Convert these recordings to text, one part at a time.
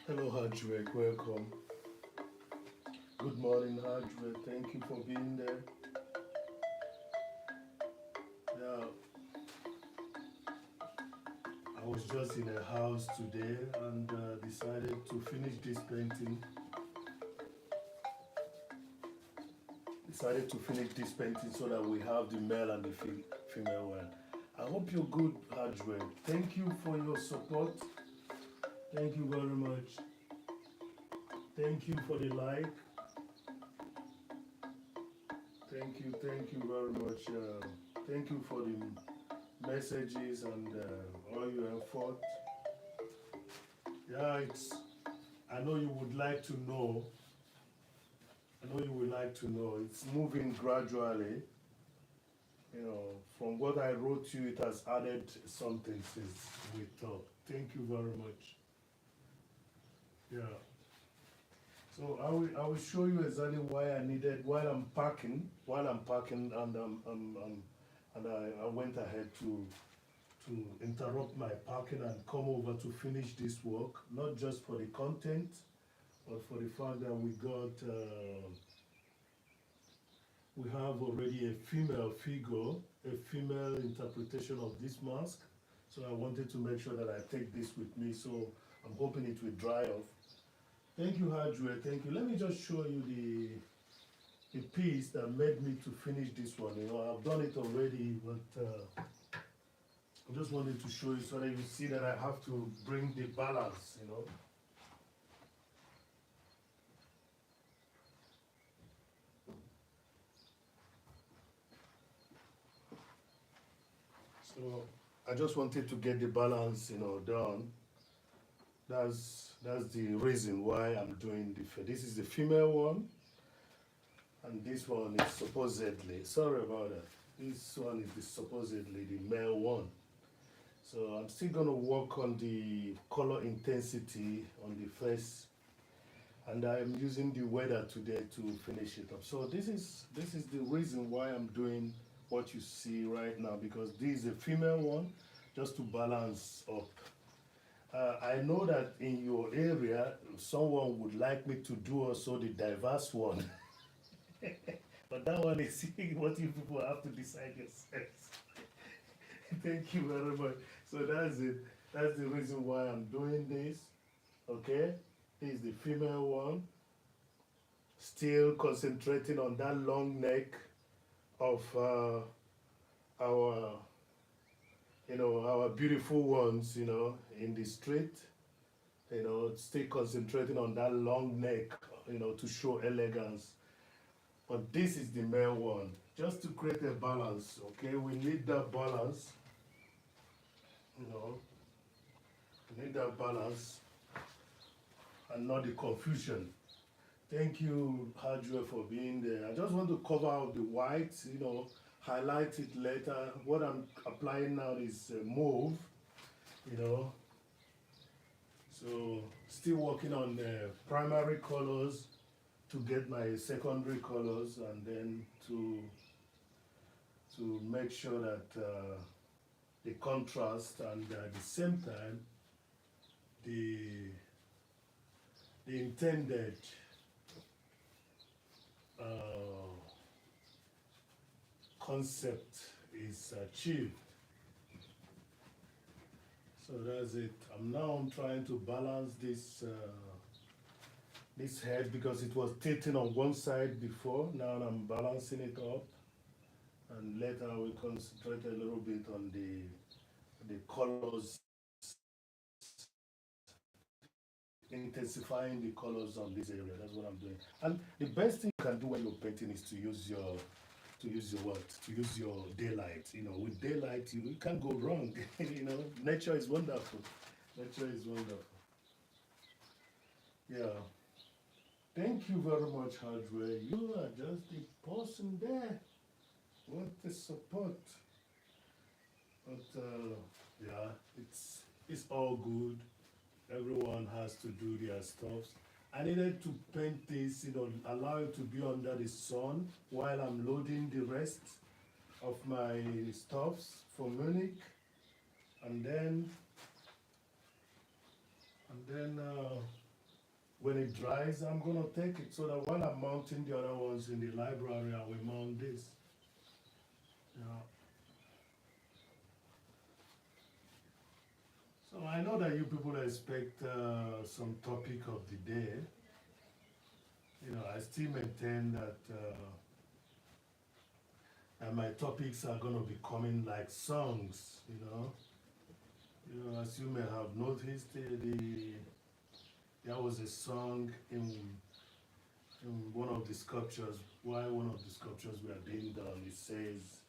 Hello, Hardwick. Welcome. Good morning, Hardwick. Thank you for being there. Yeah, I was just in a house today and decided to finish this painting. Decided to finish this painting so that we have the male and the female one. I hope you're good, Hardwick. Thank you for your support. Thank you very much. Thank you for the like. Thank you very much. Thank you for the messages and all your effort. Yeah, it's. I know you would like to know. I know you would like to know. It's moving gradually. You know, from what I wrote you, it has added something since we talked. Thank you very much. Yeah. So I will show you exactly why I needed while I'm packing and I went ahead to interrupt my packing and come over to finish this work, not just for the content, but for the fact that we have already a female figure, a female interpretation of this mask. So I wanted to make sure that I take this with me. So I'm hoping it will dry off. Thank you, Hardware. Thank you. Let me just show you the piece that made me to finish this one. You know, I've done it already, but I just wanted to show you so that you see that I have to bring the balance, you know. So I just wanted to get the balance, you know, done. That's the reason why I'm doing this is the female one, and this one is supposedly, sorry about that. This one is supposedly the male one. So I'm still gonna work on the color intensity on the face, and I am using the weather today to finish it up. So this is the reason why I'm doing what you see right now, because this is a female one, just to balance up. I know that in your area, someone would like me to do also the diverse one. But that one is what you people have to decide yourselves. Thank you very much. So that's it. That's the reason why I'm doing this. Okay? This is the female one. Still concentrating on that long neck of our our beautiful ones, in the street, stay concentrating on that long neck, to show elegance. But this is the male one, just to create a balance, okay? We need that balance, we need that balance and not the confusion. Thank you, Hardware, for being there. I just want to cover out the whites, highlight it later. What I'm applying now is mauve, you know. So still working on the primary colors to get my secondary colors, and then to make sure that the contrast, and at the same time the intended concept is achieved. So that's it. I'm trying to balance this head, because it was tilting on one side before. Now I'm balancing it up, and later I will concentrate a little bit on the colors, intensifying the colors on this area. That's what I'm doing. And the best thing you can do when you're painting is to use your what? To use your daylight. With daylight, you can't go wrong. Nature is wonderful. Nature is wonderful. Yeah. Thank you very much, Hardware. You are just the person there. What the support. But yeah, it's all good. Everyone has to do their stuff. I needed to paint this, allow it to be under the sun while I'm loading the rest of my stuffs for Munich, and then when it dries, I'm gonna take it so that while I'm mounting the other ones in the library, I will mount this. Yeah. So I know that you people expect some topic of the day. I still maintain that and my topics are gonna be coming like songs. As you may have noticed, there was a song in one of the sculptures. While one of the sculptures were being done, it says,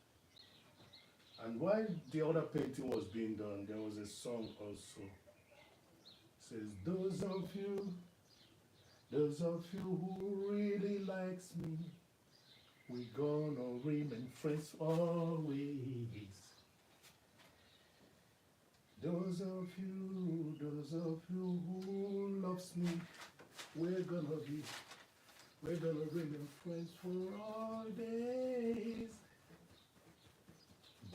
and while the other painting was being done, there was a song also. It says, those of you who really likes me, we gonna remain friends always. Those of you who loves me, we're gonna remain friends for all days.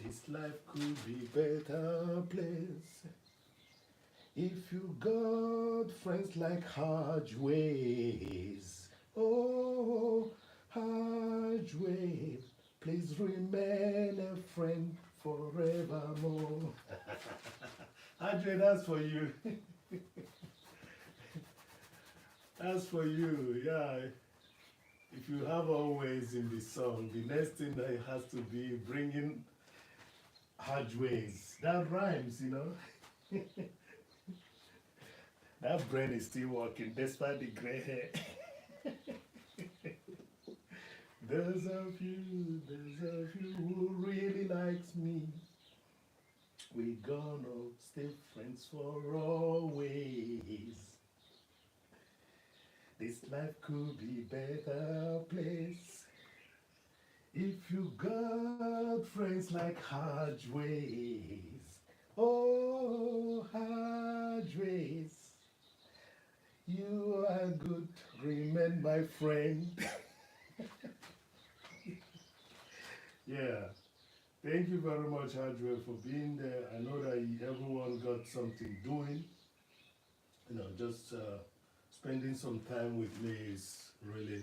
This life could be better place if you got friends like Hajways. Oh, Hajway, please remain a friend forevermore. Hajway, that's for you. That's for you, yeah. If you have always in the song, the next thing that it has to be bringing Hajways. That rhymes, That brain is still working despite the gray hair. Those of you who really likes me, we gonna stay friends for always. This life could be better place if you got friends like Hajways. Oh, Hajways, you are good, remain my friend. Yeah, thank you very much, Hajway, for being there. I know that everyone got something doing. Just spending some time with me is really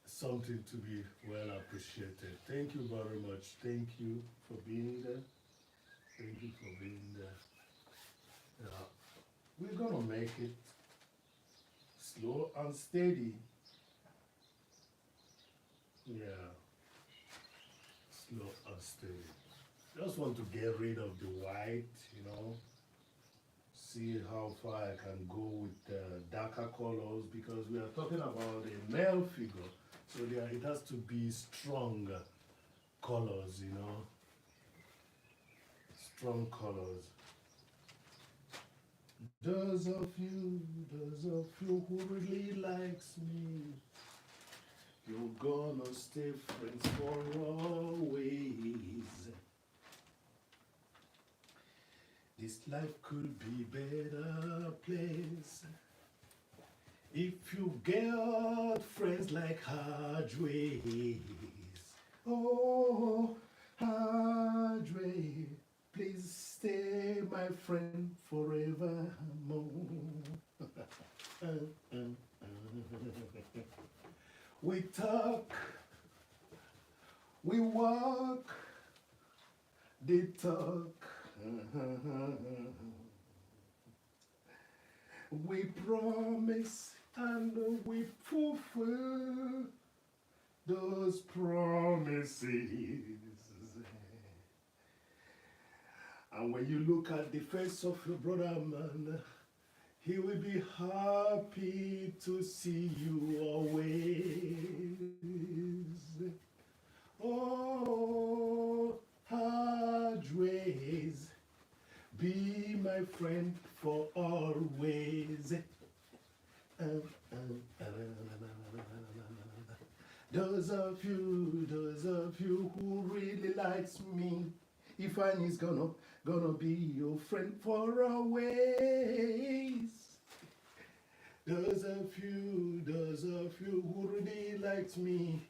something to be well appreciated. Thank you very much. Thank you for being there. Thank you for being there. Yeah. We're gonna make it slow and steady. Yeah. Slow and steady. Just want to get rid of the white, see how far I can go with darker colors, because we are talking about a male figure, so it has to be stronger colors, strong colors. Those of you who really likes me, you're gonna stay friends for always. This life could be better place if you get friends like Hajways. Oh, Hajway, please stay my friend forevermore. We talk, we walk, they talk. We promise and we fulfill those promises. And when you look at the face of your brother, man, he will be happy to see you always. Oh, Hajways, be my friend for always. Those of you who really likes me, Ifeanyi's gonna be your friend for always. Those of you who really likes me,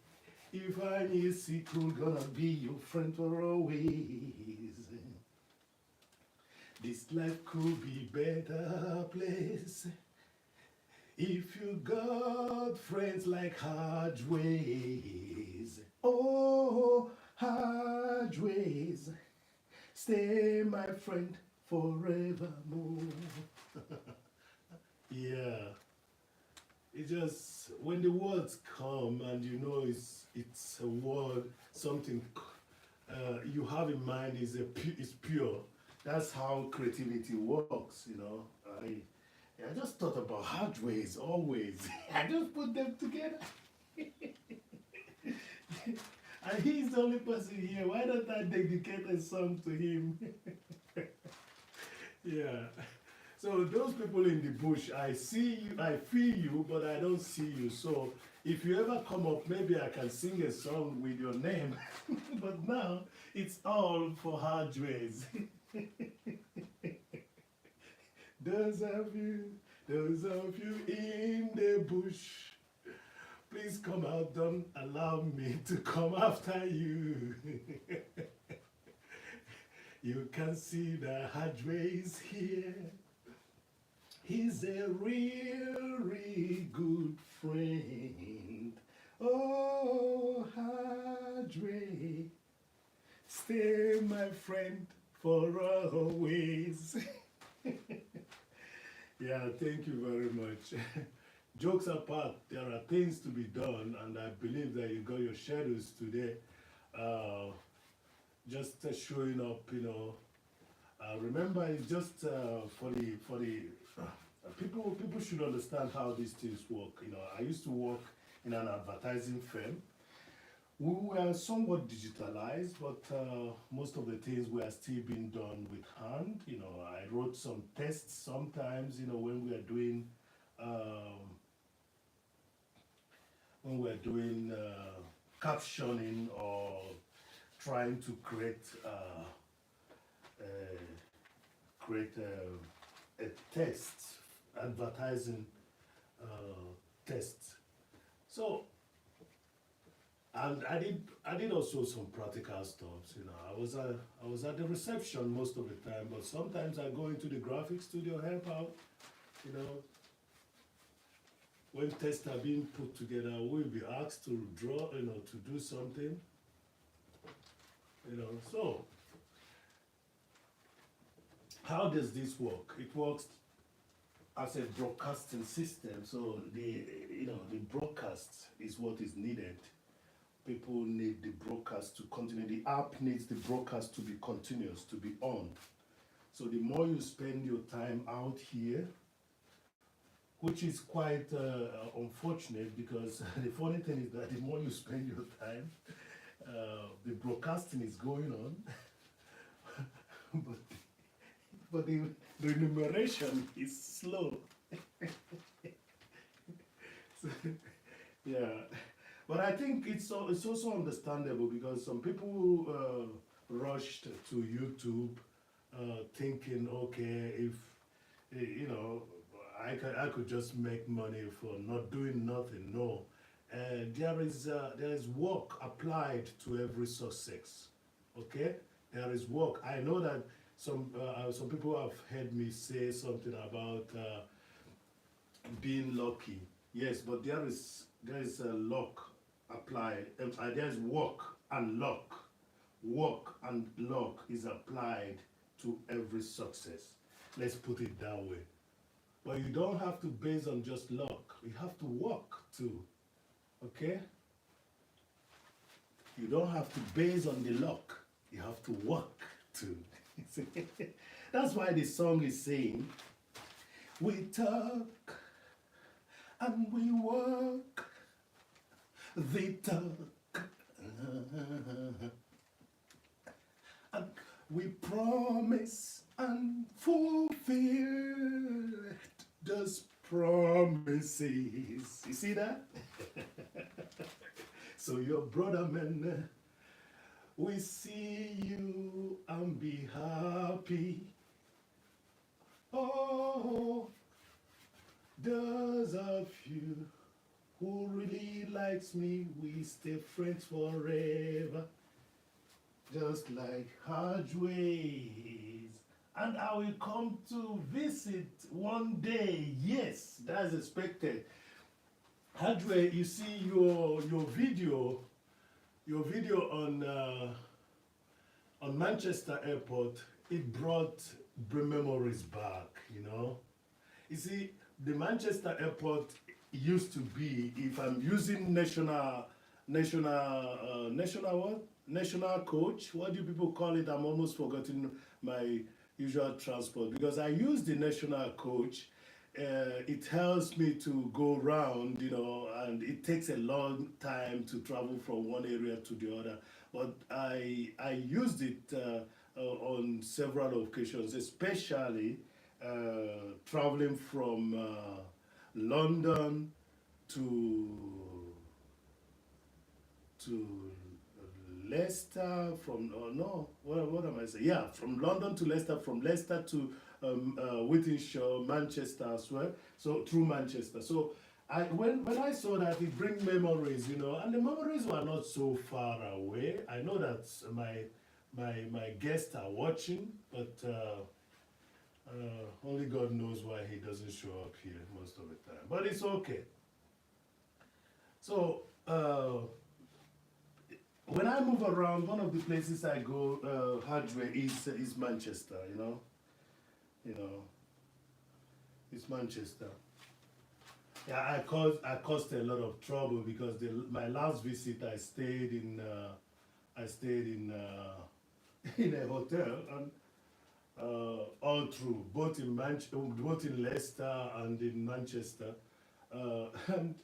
Ifeanyickool gonna be your friend for always. This life could be better place If you got friends like Hardways, oh, Hardways, stay my friend forevermore. Yeah, it just when the words come and you know it's a word, something you have in mind is pure. That's how creativity works, you know. I just thought about Hardways always. I just put them together. And he's the only person here. Why don't I dedicate a song to him? Yeah. So those people in the bush, I see you, I feel you, but I don't see you. So if you ever come up, maybe I can sing a song with your name. But now it's all for Hardways. Those of you in the bush, please come out, don't allow me to come after you. You can see the Hardways here. He's a really good friend. Oh, Hardway, stay my friend for always. Yeah, thank you very much. Jokes apart, there are things to be done, and I believe that you got your shadows today. Just showing up, you know. Remember, it's just for the people. People should understand how these things work. You know, I used to work in an advertising firm. We were somewhat digitalized, but most of the things were still being done with hand. You know, I wrote some tests sometimes. You know, when we are doing captioning or trying to create a test, advertising test. So, and I did also some practical stuff. You know, I was at the reception most of the time, but sometimes I go into the graphic studio, help out. You know, when tests are being put together, we'll be asked to draw, you know, to do something. You know, so how does this work? It works as a broadcasting system. So the broadcast is what is needed. People need the broadcast to continue. The app needs the broadcast to be continuous, to be on. So the more you spend your time out here, which is quite unfortunate because the funny thing is that the more you spend your time, the broadcasting is going on, but the remuneration is slow. So, yeah, but I think it's also understandable because some people rushed to YouTube thinking, okay, if you know, I could just make money for not doing nothing. No, there is work applied to every success. Okay, there is work. I know that some people have heard me say something about being lucky. Yes, but there is a luck applied. There is work and luck. Work and luck is applied to every success. Let's put it that way. But you don't have to base on just luck. You have to work too. Okay? You don't have to base on the luck. You have to work too. That's why the song is saying, we talk and we work. They talk and we promise and fulfill those promises. You see that? So your brother man, we see you and be happy. Oh, those of you who really likes me, we stay friends forever. Just like Hardways and I will come to visit one day. Yes, that's expected. Hadwe, you see your video on Manchester Airport. It brought memories back. You know, you see, the Manchester Airport used to be, if I'm using national what? National coach. What do people call it? I'm almost forgetting my usual transport because I use the national coach. It helps me to go around, you know, and it takes a long time to travel from one area to the other. But I used it on several occasions, especially traveling from London to Leicester, from no, what am I saying? Yeah, from London to Leicester, from Leicester to Whittingshire, Manchester as well. So through Manchester. So when I saw that, it brings memories, you know, and the memories were not so far away. I know that my guests are watching, but only God knows why he doesn't show up here most of the time. But it's okay. So when I move around, one of the places I go hardware is Manchester. You know, it's Manchester. Yeah, I caused a lot of trouble because my last visit I stayed in in a hotel, and all through both in Leicester and in Manchester, and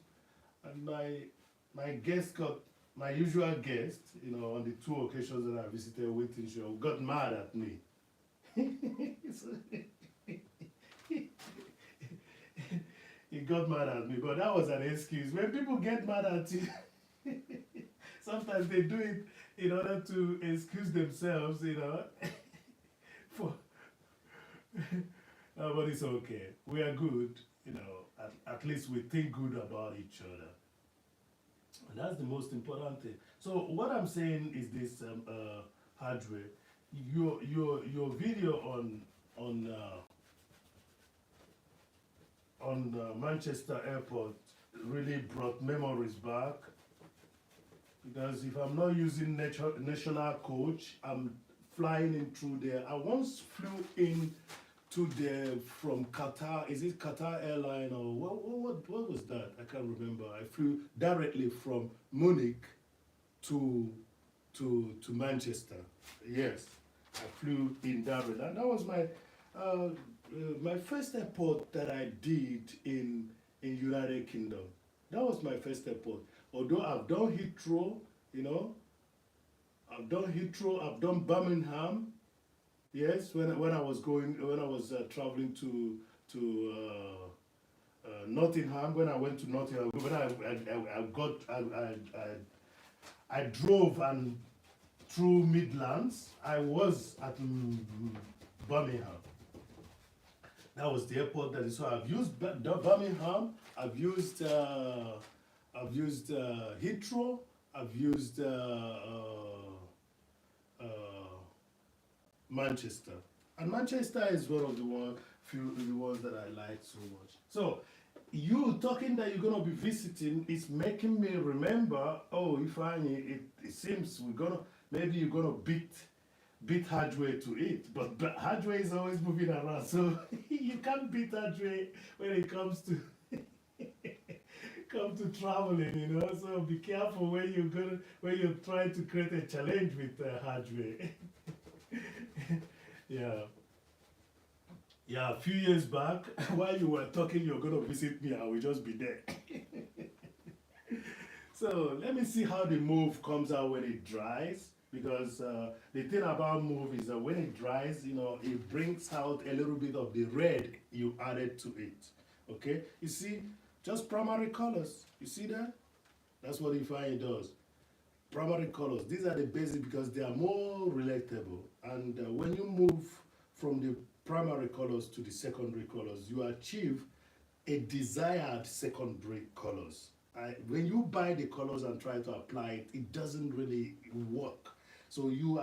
my guest got my usual guest, you know, on the two occasions that I visited Whittingshire, got mad at me. He got mad at me, but that was an excuse. When people get mad at you, sometimes they do it in order to excuse themselves, you know. For, but it's okay. We are good, you know. At least we think good about each other. And that's the most important thing. So what I'm saying is this, hardware. Your video on Manchester Airport really brought memories back, because if I'm not using national coach, I'm flying in through there. I once flew in to there from Qatar. Is it Qatar airline or what was that? I can't remember. I flew directly from Munich to Manchester. Yes, I flew in directly, and that was my first airport that I did in United Kingdom. That was my first airport. Although I've done Heathrow, you know, I've done Birmingham. Yes, when I was traveling to Nottingham, when I went to Nottingham, when I drove and through Midlands, I was at Birmingham. That was the airport that is. So I've used Birmingham. I've used Heathrow. I've used Manchester, and Manchester is one of the ones that I like so much. So you talking that you're gonna be visiting is making me remember. Oh, Ifeanyi, it seems maybe you're gonna beat hardware to it, but hardware is always moving around, so you can't beat hardware when it comes to traveling, you know. So be careful when you're trying to create a challenge with hardware. Yeah. Yeah, a few years back, while you were talking you're gonna visit me, I will just be there. So let me see how the move comes out when it dries. Because the thing about move is that when it dries, you know, it brings out a little bit of the red you added to it. Okay? You see, just primary colors. You see that? That's what Ifeanyi does. Primary colors. These are the basic because they are more relatable. And when you move from the primary colors to the secondary colors, you achieve a desired secondary colors. When you buy the colors and try to apply it, it doesn't really work. So you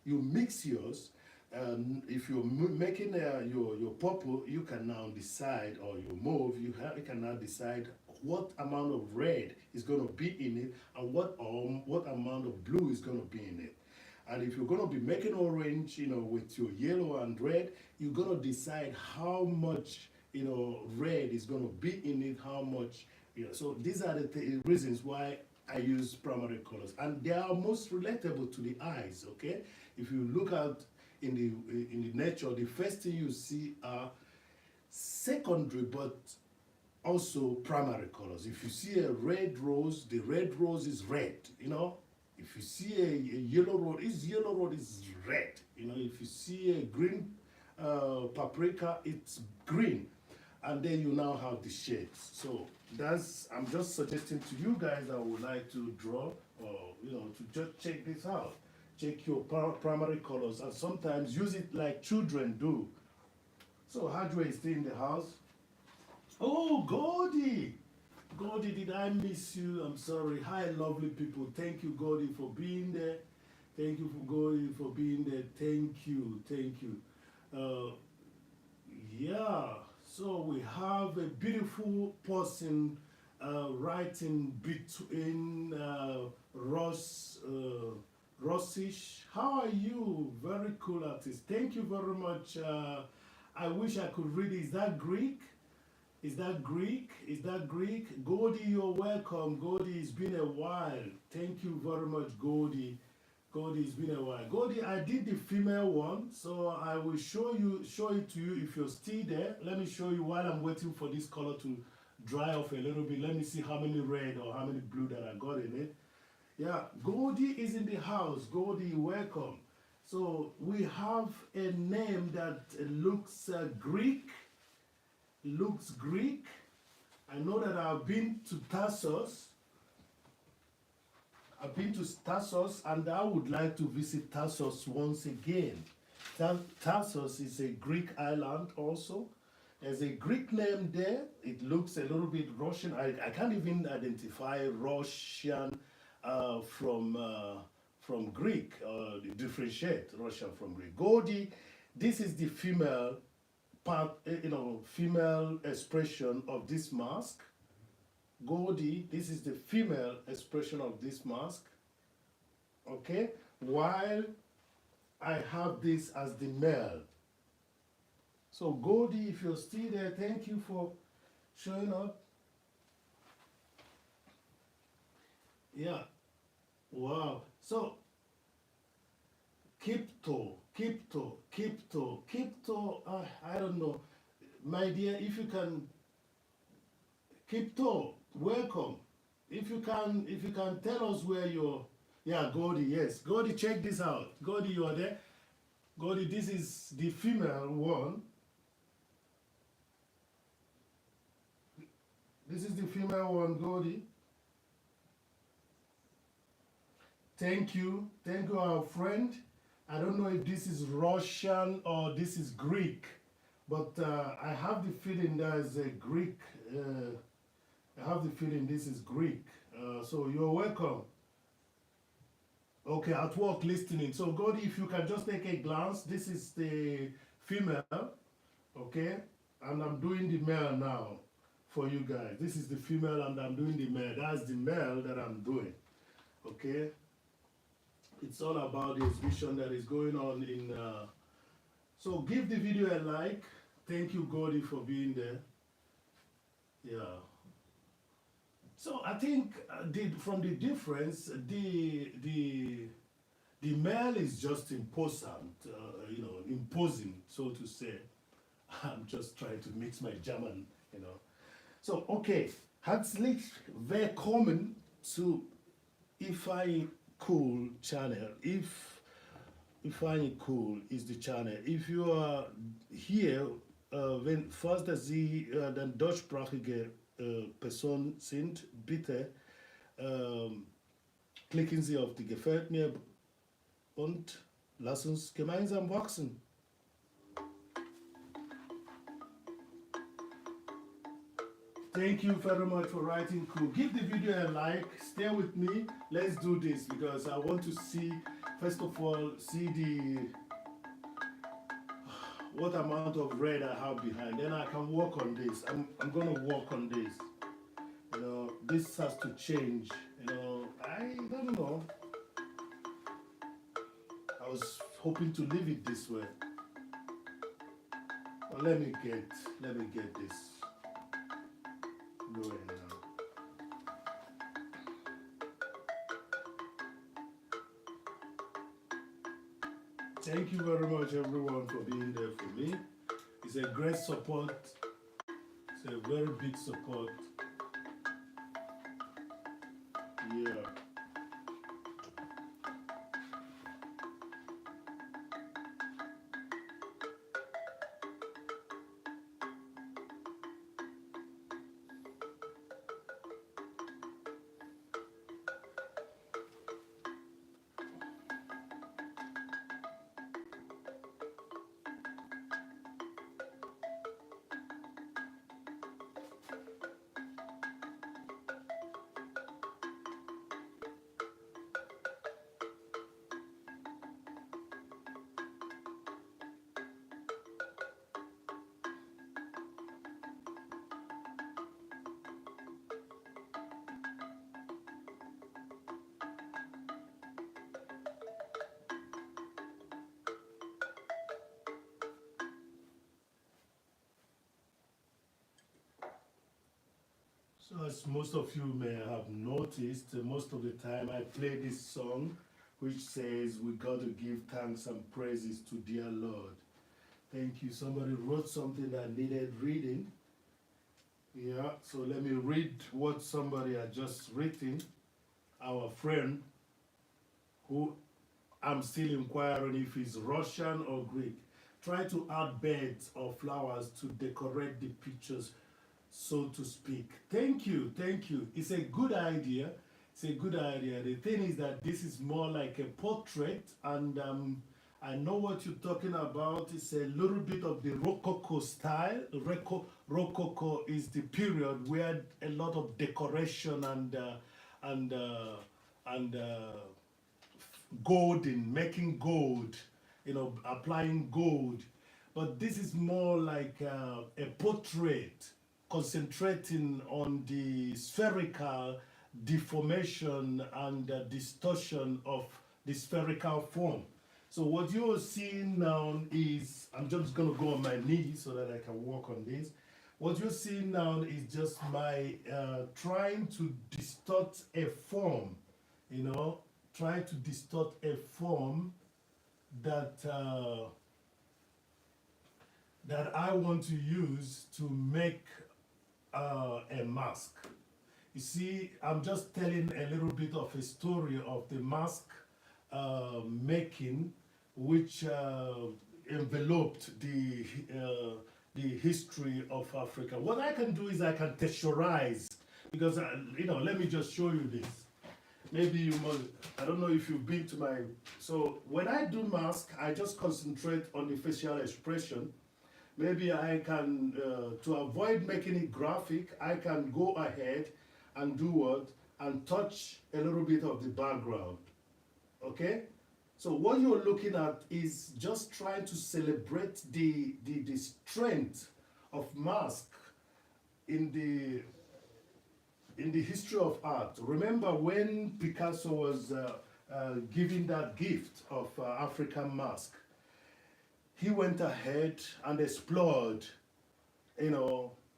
mix yours If you're making your purple, you can now decide, or your mauve, you can now decide what amount of red is going to be in it, and what amount of blue is going to be in it. And if you're going to be making orange, with your yellow and red, you're going to decide how much, red is going to be in it, how much, So these are the reasons why I use primary colors, and they are most relatable to the eyes. Okay, if you look out in the nature, the first thing you see are secondary, but also primary colors. If you see a red rose, the red rose is red. If you see a yellow rose, yellow rose is red. If you see a green paprika, it's green. And then you now have the shades. So I'm just suggesting to you guys that would like to draw, or to just check this out. Check your primary colors, and sometimes use it like children do. So Hardware is still in the house. Oh, Gordy! Gordy, did I miss you? I'm sorry. Hi, lovely people. Thank you, Gordy, for being there. Thank you, Gordy, for being there. Thank you. Yeah, so we have a beautiful person writing between Rossish. How are you? Very cool artist. Thank you very much. I wish I could read it. Is that Greek? Is that Greek? Gordy, you're welcome. Gordy, it's been a while. Thank you very much, Gordy. Gordy, it's been a while. Gordy, I did the female one, so I will show it to you if you're still there. Let me show you while I'm waiting for this color to dry off a little bit. Let me see how many red or how many blue that I got in it. Yeah, Gordy is in the house. Gordy, welcome. So we have a name that looks Greek. Looks Greek. I know that I've been to Tarsus. And I would like to visit Tarsus once again. Tarsus is a Greek island also. There's a Greek name there. It looks a little bit Russian. I can't even identify Russian from Greek, differentiate Russian from Greek. Gordy, this is the female part, female expression of this mask. Gordy, this is the female expression of this mask. Okay, while I have this as the male. So Gordy, if you're still there, thank you for showing up. Yeah, wow. So Kipto, I don't know. My dear, if you can, Kipto, welcome. If you can tell us where you're, yeah, Gordy, yes. Gordy, check this out. Gordy, you are there. Gordy, this is the female one. This is the female one, Gordy. Thank you, our friend. I don't know if this is Russian or this is Greek, but I have the feeling there's a Greek. I have the feeling this is Greek. So you're welcome. Okay, at work listening. So Gordy, if you can just take a glance, this is the female, okay? And I'm doing the male now for you guys. This is the female and I'm doing the male. That's the male that I'm doing, okay? It's all about the exhibition that is going on in, so give the video a like. Thank you, Gordy, for being there. Yeah. So I think from the difference, the male is just imposant, imposing, so to say. I'm just trying to mix my German, So, okay, herzlich willkommen zu Ifeanyickool channel. Ifeanyickool is the channel. If you are hier, falls Sie dann deutschsprachige Person sind, bitte klicken Sie auf die Gefällt mir und lass uns gemeinsam wachsen. Thank you very much for writing cool. Give the video a like, stay with me, let's do this because I want to see, first of all, see what amount of red I have behind. Then I can work on this. I'm gonna work on this. This has to change. I don't know. I was hoping to leave it this way. But let me get this going now. Thank you very much, everyone, for being there for me. It's a great support. It's a very big support. Yeah. So as most of you may have noticed, most of the time I play this song which says we got to give thanks and praises to dear Lord. Thank you. Somebody wrote something that needed reading. Yeah, so let me read what somebody had just written. Our friend, who I'm still inquiring if he's Russian or Greek. Try to add beds or flowers to decorate the pictures, so to speak. Thank you, thank you. It's a good idea. It's a good idea. The thing is that this is more like a portrait, and I know what you're talking about. It's a little bit of the Rococo style. Rococo is the period where a lot of decoration and golding, making gold, applying gold. But this is more like a portrait, concentrating on the spherical deformation and distortion of the spherical form. So what you're seeing now is, I'm just going to go on my knees so that I can work on this. What you're seeing now is just my trying to distort a form, trying to distort a form that that I want to use to make a mask. You see, I'm just telling a little bit of a story of the mask making, which enveloped the history of Africa. What I can do is I can texturize, because let me just show you this. Maybe you must, I don't know if you've been to my, so when I do mask, I just concentrate on the facial expression. Maybe I can, to avoid making it graphic, I can go ahead and do what? And touch a little bit of the background. Okay? So what you're looking at is just trying to celebrate the strength of mask in the history of art. Remember when Picasso was giving that gift of African mask, he went ahead and explored,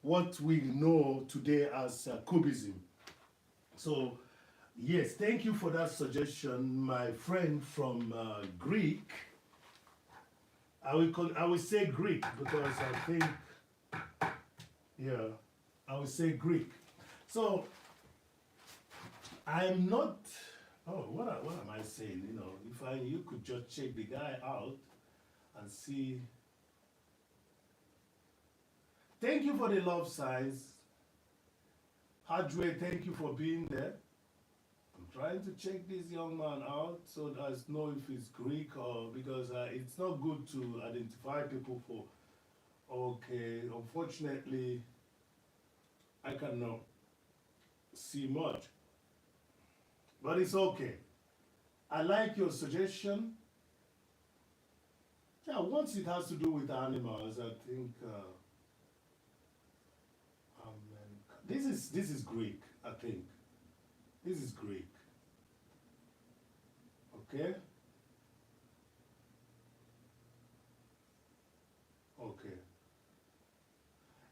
what we know today as Cubism. So, yes, thank you for that suggestion, my friend from Greek. I will say Greek because I think, yeah, I will say Greek. So, I'm not, what am I saying? You could just check the guy out and see. Thank you for the love signs. Hadwe, thank you for being there. I'm trying to check this young man out so that I know if he's Greek or, because it's not good to identify people for, okay, unfortunately, I cannot see much. But it's okay. I like your suggestion. Yeah, once it has to do with animals, I think this is Greek. I think this is Greek. Okay. Okay.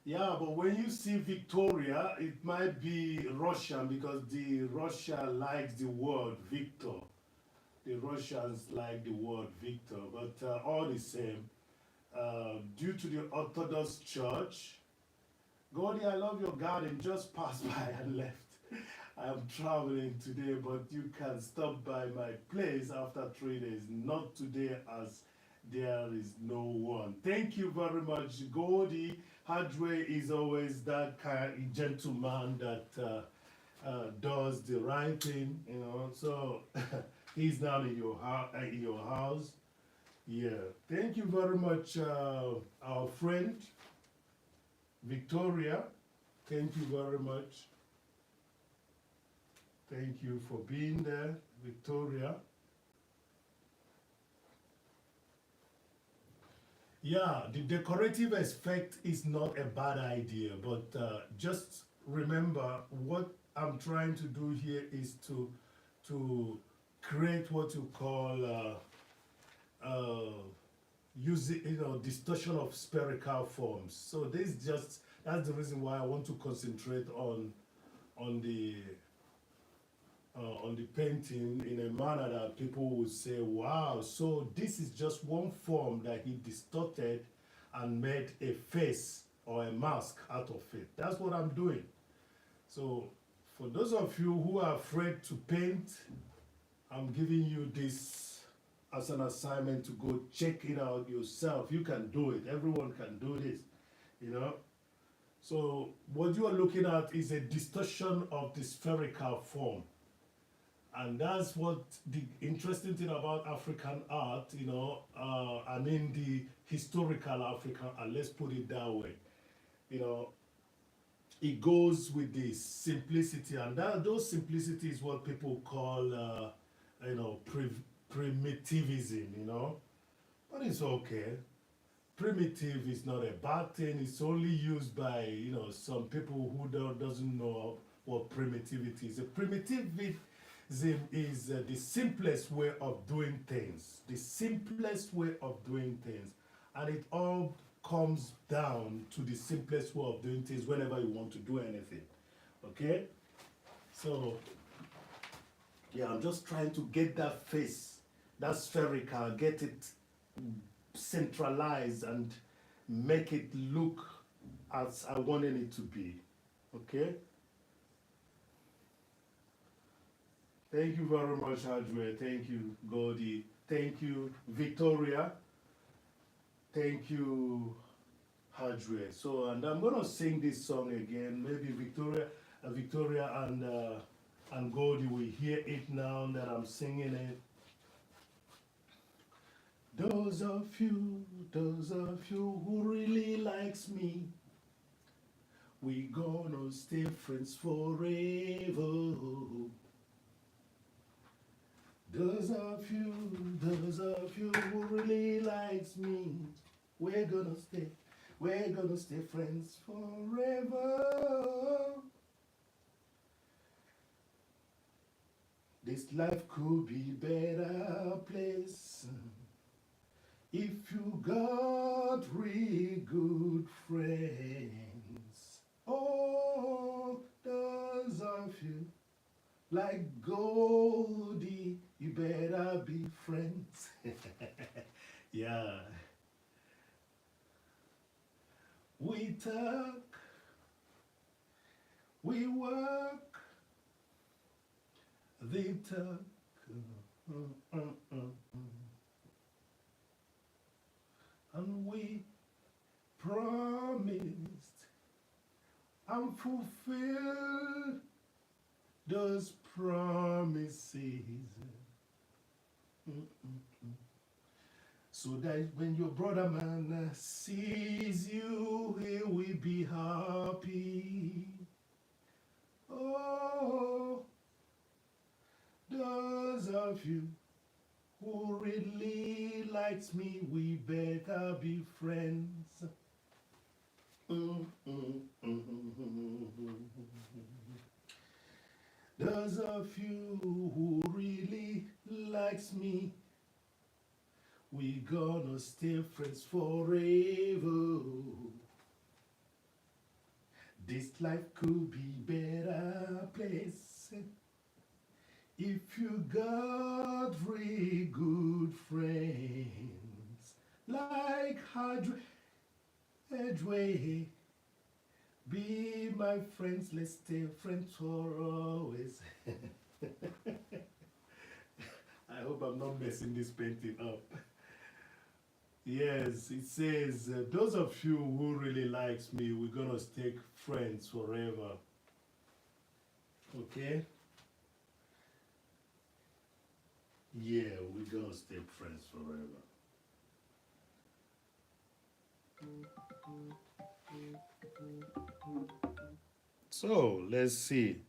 Yeah, but when you see Victoria, it might be Russian because the Russia likes the word Victor. The Russians like the word Victor, but all the same, due to the Orthodox Church, Gordy, I love your garden, just passed by and left. I am traveling today, but you can stop by my place after 3 days. Not today, as there is no one. Thank you very much, Gordy. Hadwe is always that kind of gentleman that does the right thing, you know. So he's now in your house. Yeah. Thank you very much, our friend Victoria. Thank you very much. Thank you for being there, Victoria. Yeah, the decorative effect is not a bad idea, but just remember what I'm trying to do here is to create what you call using, you know, distortion of spherical forms. So this just, that's the reason why I want to concentrate on the painting in a manner that people will say, wow, so this is just one form that he distorted and made a face or a mask out of it. That's what I'm doing. So for those of you who are afraid to paint, I'm giving you this as an assignment to go check it out yourself. You can do it. Everyone can do this, you know. So what you are looking at is a distortion of the spherical form. And that's what the interesting thing about African art, you know, I mean the historical African art, let's put it that way. You know, it goes with the simplicity, and those simplicity is what people call, you know, primitivism, you know. But it's okay. Primitive is not a bad thing. It's only used by, you know, some people who doesn't know what primitivity is. A primitivism is the simplest way of doing things. The simplest way of doing things. And it all comes down to the simplest way of doing things whenever you want to do anything. Okay? So, yeah, I'm just trying to get that face, that spherical, get it centralized and make it look as I wanted it to be. Okay? Thank you very much, Hadwe. Thank you, Gordy. Thank you, Victoria. Thank you, Hadwe. So, and I'm gonna sing this song again. Maybe Victoria and Gordy will hear it now that I'm singing it. Those of you who really likes me, we gonna stay friends forever. Those of you who really likes me, we're gonna stay friends forever. This life could be better place if you got real good friends. Oh, those of you like Goldie, you better be friends. Yeah. We talk, we work, they talk. And we promised and fulfilled those promises. So that when your brother man sees you, he will be happy. Oh, those of you who really likes me, we better be friends. Those of you who really likes me, we gonna stay friends forever. This life could be better place if you got really good friends like Edway. Be my friends, let's stay friends for always. I hope I'm not messing this painting up. Yes, it says, those of you who really likes me, we're gonna stay friends forever. Okay? Yeah, we're gonna stay friends forever. So, let's see.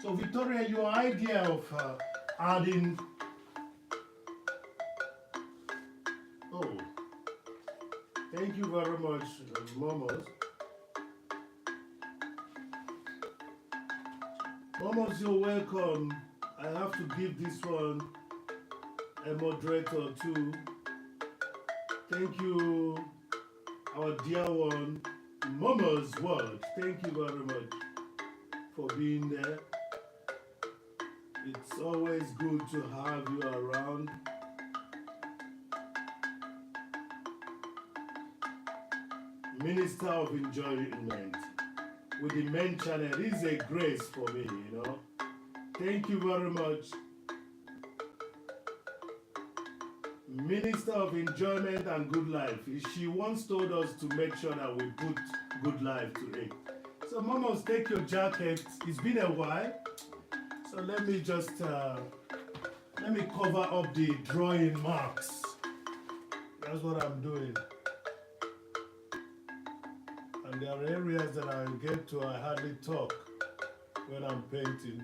So, Victoria, your idea of adding. Oh, thank you very much, Momos. Momos, you're welcome. I have to give this one a moderator too. Thank you, our dear one, Momos World. Thank you very much for being there. It's always good to have you around. Minister of Enjoyment with the main channel is a grace for me, you know. Thank you very much. Minister of Enjoyment and Good Life. She once told us to make sure that we put good life to it. So, Momos, take your jacket. It's been a while. So let me just let me cover up the drawing marks. That's what I'm doing. And there are areas that I get to, I hardly talk when I'm painting.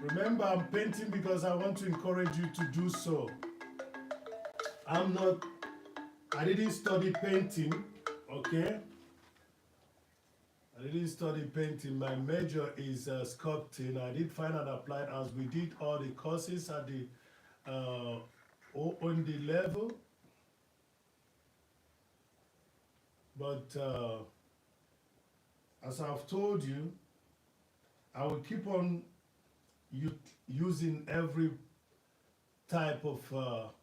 Remember, I'm painting because I want to encourage you to do so. I didn't study painting, okay? I didn't study painting. My major is sculpting. I did fine and applied as we did all the courses at the on the level. But as I've told you, I will keep on using every type of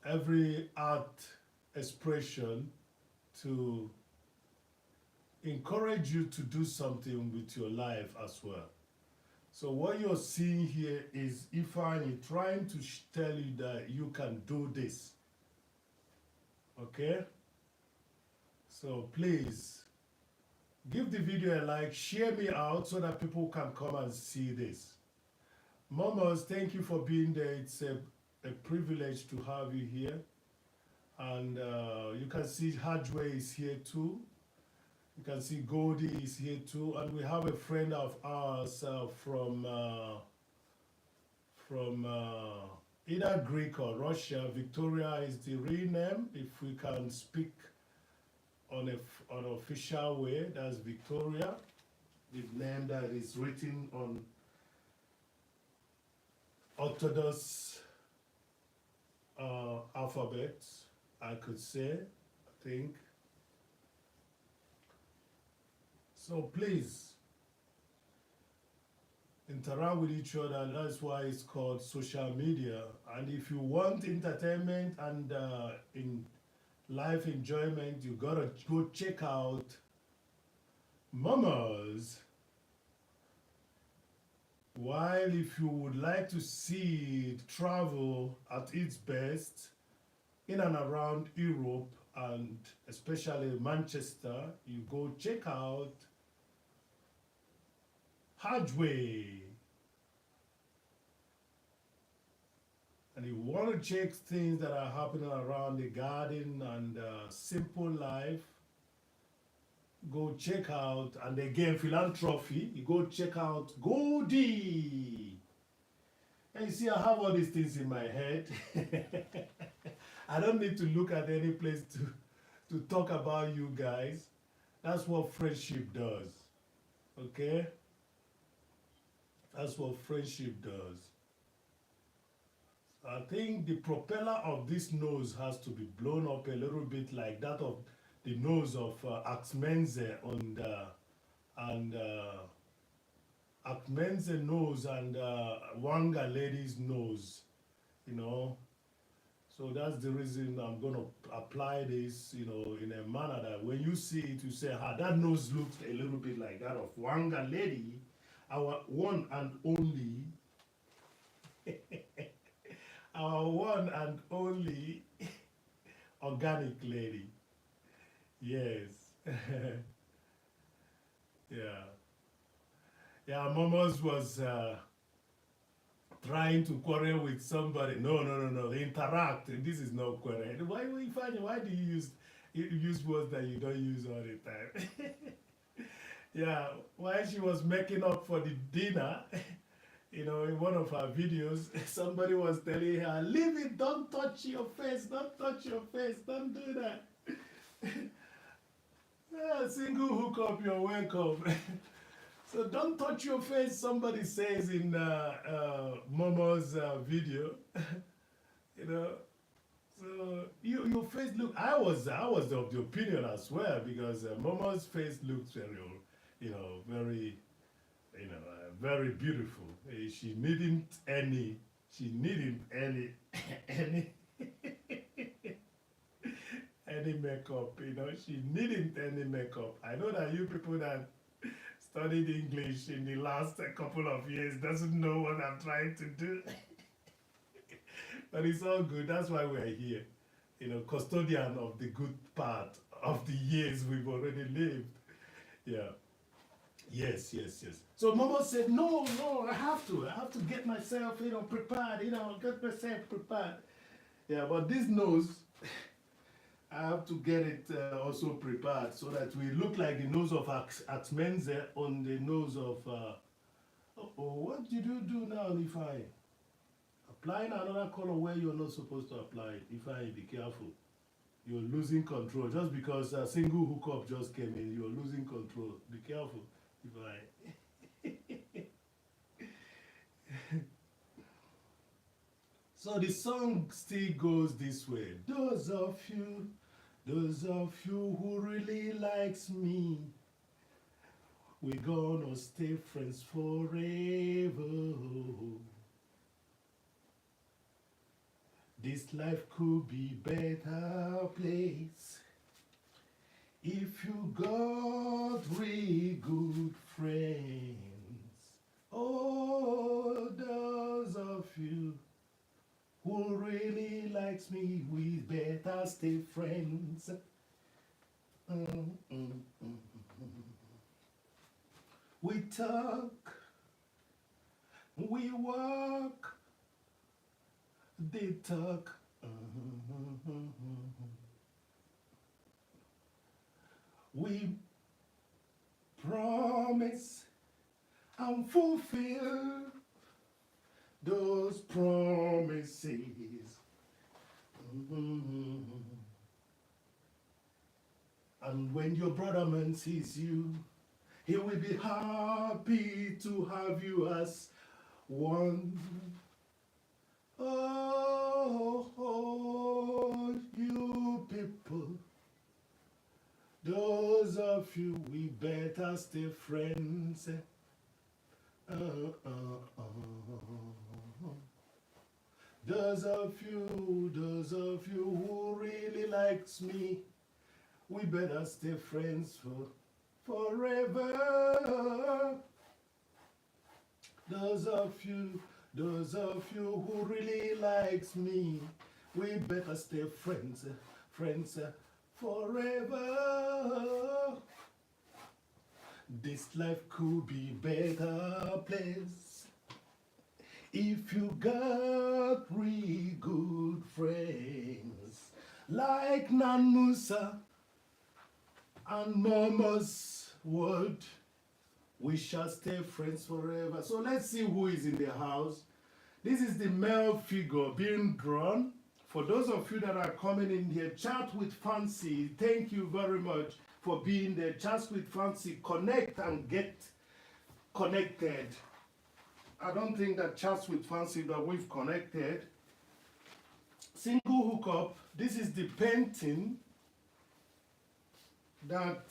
every art expression to encourage you to do something with your life as well. So what you're seeing here is Ifeanyi trying to tell you that you can do this. Okay? So please give the video a like, share me out so that people can come and see this. Momos, thank you for being there. It's a privilege to have you here. And you can see Hadway is here too. You can see Goldie is here too, and we have a friend of ours from either Greek or Russia. Victoria is the real name. If we can speak on an official way, that's Victoria, the name that is written on Orthodox alphabet, I could say, I think. So please, interact with each other. That's why it's called social media. And if you want entertainment and in life enjoyment, you gotta go check out Mamas. While if you would like to see travel at its best in and around Europe and especially Manchester, you go check out Hadway. And you want to check things that are happening around the garden and simple life, go check out. And again, philanthropy, you go check out Goldie. And you see, I have all these things in my head. I don't need to look at any place to talk about you guys. That's what friendship does. Okay? That's what friendship does. I think the propeller of this nose has to be blown up a little bit like that of the nose of Axmenze and Axmenze nose and Wanga lady's nose, you know. So that's the reason I'm going to apply this, you know, in a manner that when you see it, you say, ah, that nose looks a little bit like that of Wanga lady, our one and only our one and only organic lady. Yes. Yeah. Yeah, Momos was trying to quarrel with somebody. No. Interact. This is not quarrel. Why do you use words that you don't use all the time? Yeah, while she was making up for the dinner, you know, in one of her videos, somebody was telling her, leave it, don't touch your face, don't touch your face, don't do that. Yeah, single hookup, you're welcome. So don't touch your face, somebody says in Momo's video. You know, so your face look, I was of the opinion as well, because Momo's face looks very, you know, very, you know, very beautiful. She needn't any any makeup, you know. She needn't any makeup. I know that you people that studied English in the last couple of years doesn't know what I'm trying to do. But it's all good. That's why we're here. You know, custodian of the good part of the years we've already lived. Yeah. Yes. So Momo said, no, I have to get myself, you know, prepared, you know, get myself prepared. Yeah, but this nose, I have to get it also prepared so that we look like the nose of Axmenze on the nose of, what did you do now, Ifeanyi? Applying another color where you're not supposed to apply it. Ifeanyi, be careful. You're losing control. Just because a single hookup just came in, you're losing control. Be careful. So the song still goes this way. Those of you who really likes me, we're gonna stay friends forever. This life could be better place if you got really good friends. Oh, those of you who really likes me, we better stay friends. We talk, we walk, they talk. We promise and fulfill those promises. And when your brother man sees you, he will be happy to have you as one. Oh, you people, those of you, we better stay friends. Those of you who really likes me, we better stay friends for forever. Those of you who really likes me, we better stay friends, forever. This life could be better place if you got really good friends like Nan Musa and Momo's word. We shall stay friends forever. So let's see who is in the house. This is the male figure being drawn. For those of you that are coming in here, chat with Fancy. Thank you very much for being there. Chat with Fancy. Connect and get connected. I don't think that chats with Fancy that we've connected. Single hookup. This is the painting that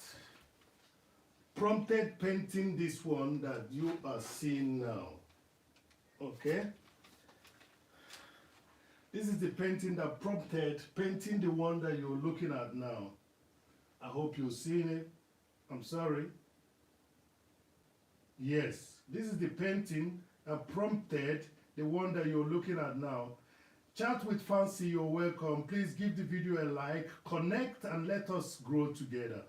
prompted painting this one that you are seeing now. Okay? This is the painting that prompted painting the one that you're looking at now. I hope you've seen it. I'm sorry. Yes, this is the painting that prompted the one that you're looking at now. Chat with Fancy, you're welcome. Please give the video a like, connect, and let us grow together.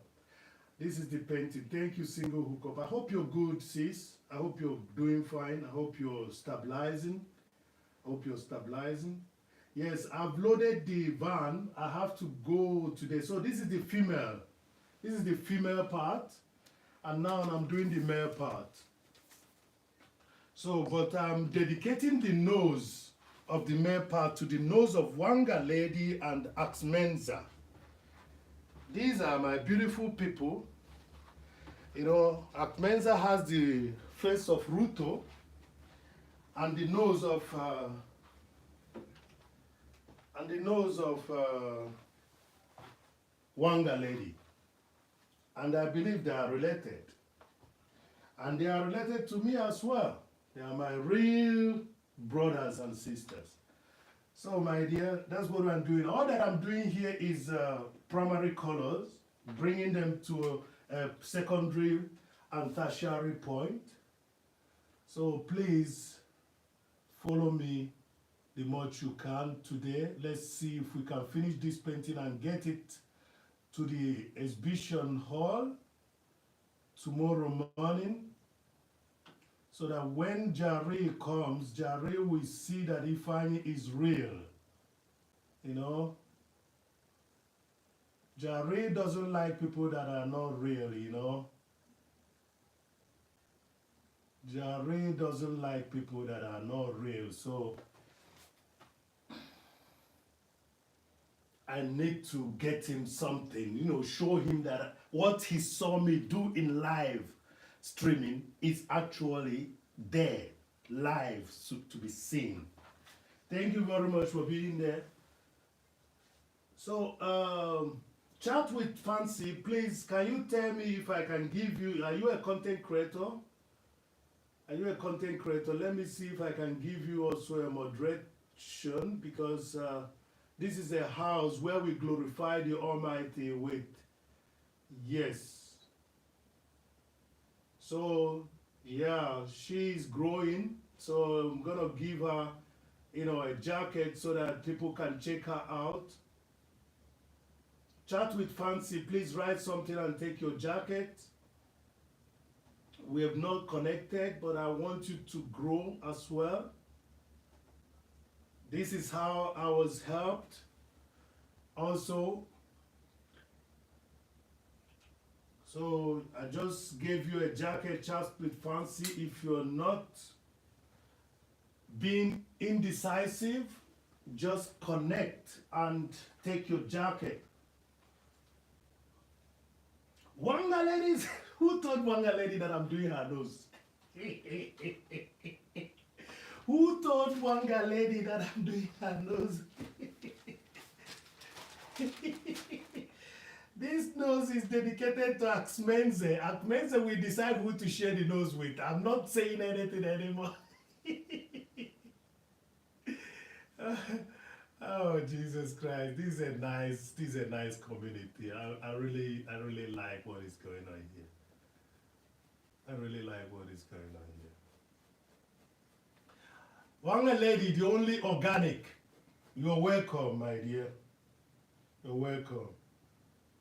This is the painting. Thank you, Single Hookup. I hope you're good, sis. I hope you're doing fine. I hope you're stabilizing. Yes, I've loaded the van. I have to go today. So this is the female. This is the female part. And now I'm doing the male part. So, but I'm dedicating the nose of the male part to the nose of Wanga Lady and Axmenza. These are my beautiful people. You know, Akmenza has the face of Ruto and the nose of Wanga Lady. And I believe they are related. And they are related to me as well. They are my real brothers and sisters. So my dear, that's what I'm doing. All that I'm doing here is primary colors, bringing them to a secondary and tertiary point. So please follow me the much you can today. Let's see if we can finish this painting and get it to the exhibition hall tomorrow morning, so that when Jare comes, Jare will see that Ifeanyi is real. You know, Jare doesn't like people that are not real, you know. Jare doesn't like people that are not real, so I need to get him something, you know, show him that what he saw me do in live streaming is actually there, live, to be seen. Thank you very much for being there. So, chat with Fancy, please, can you tell me if I can give you, are you a content creator? Are you a content creator? Let me see if I can give you also a moderation, because this is a house where we glorify the Almighty with, yes. So, yeah, she's growing, so I'm gonna give her, you know, a jacket so that people can check her out. Chat with Fancy, please write something and take your jacket. We have not connected, but I want you to grow as well. This is how I was helped. Also, so I just gave you a jacket, chat with Fancy. If you're not being indecisive, just connect and take your jacket. Wanga ladies, who told Wanga lady that I'm doing her nose? Who told Wanga lady that I'm doing her nose? This nose is dedicated to Axmenze. Axmenze will decide who to share the nose with. I'm not saying anything anymore. Oh Jesus Christ! This is a nice community. I really like what is going on here. I really like what is going on here. One lady, the only organic. You're welcome, my dear. You're welcome.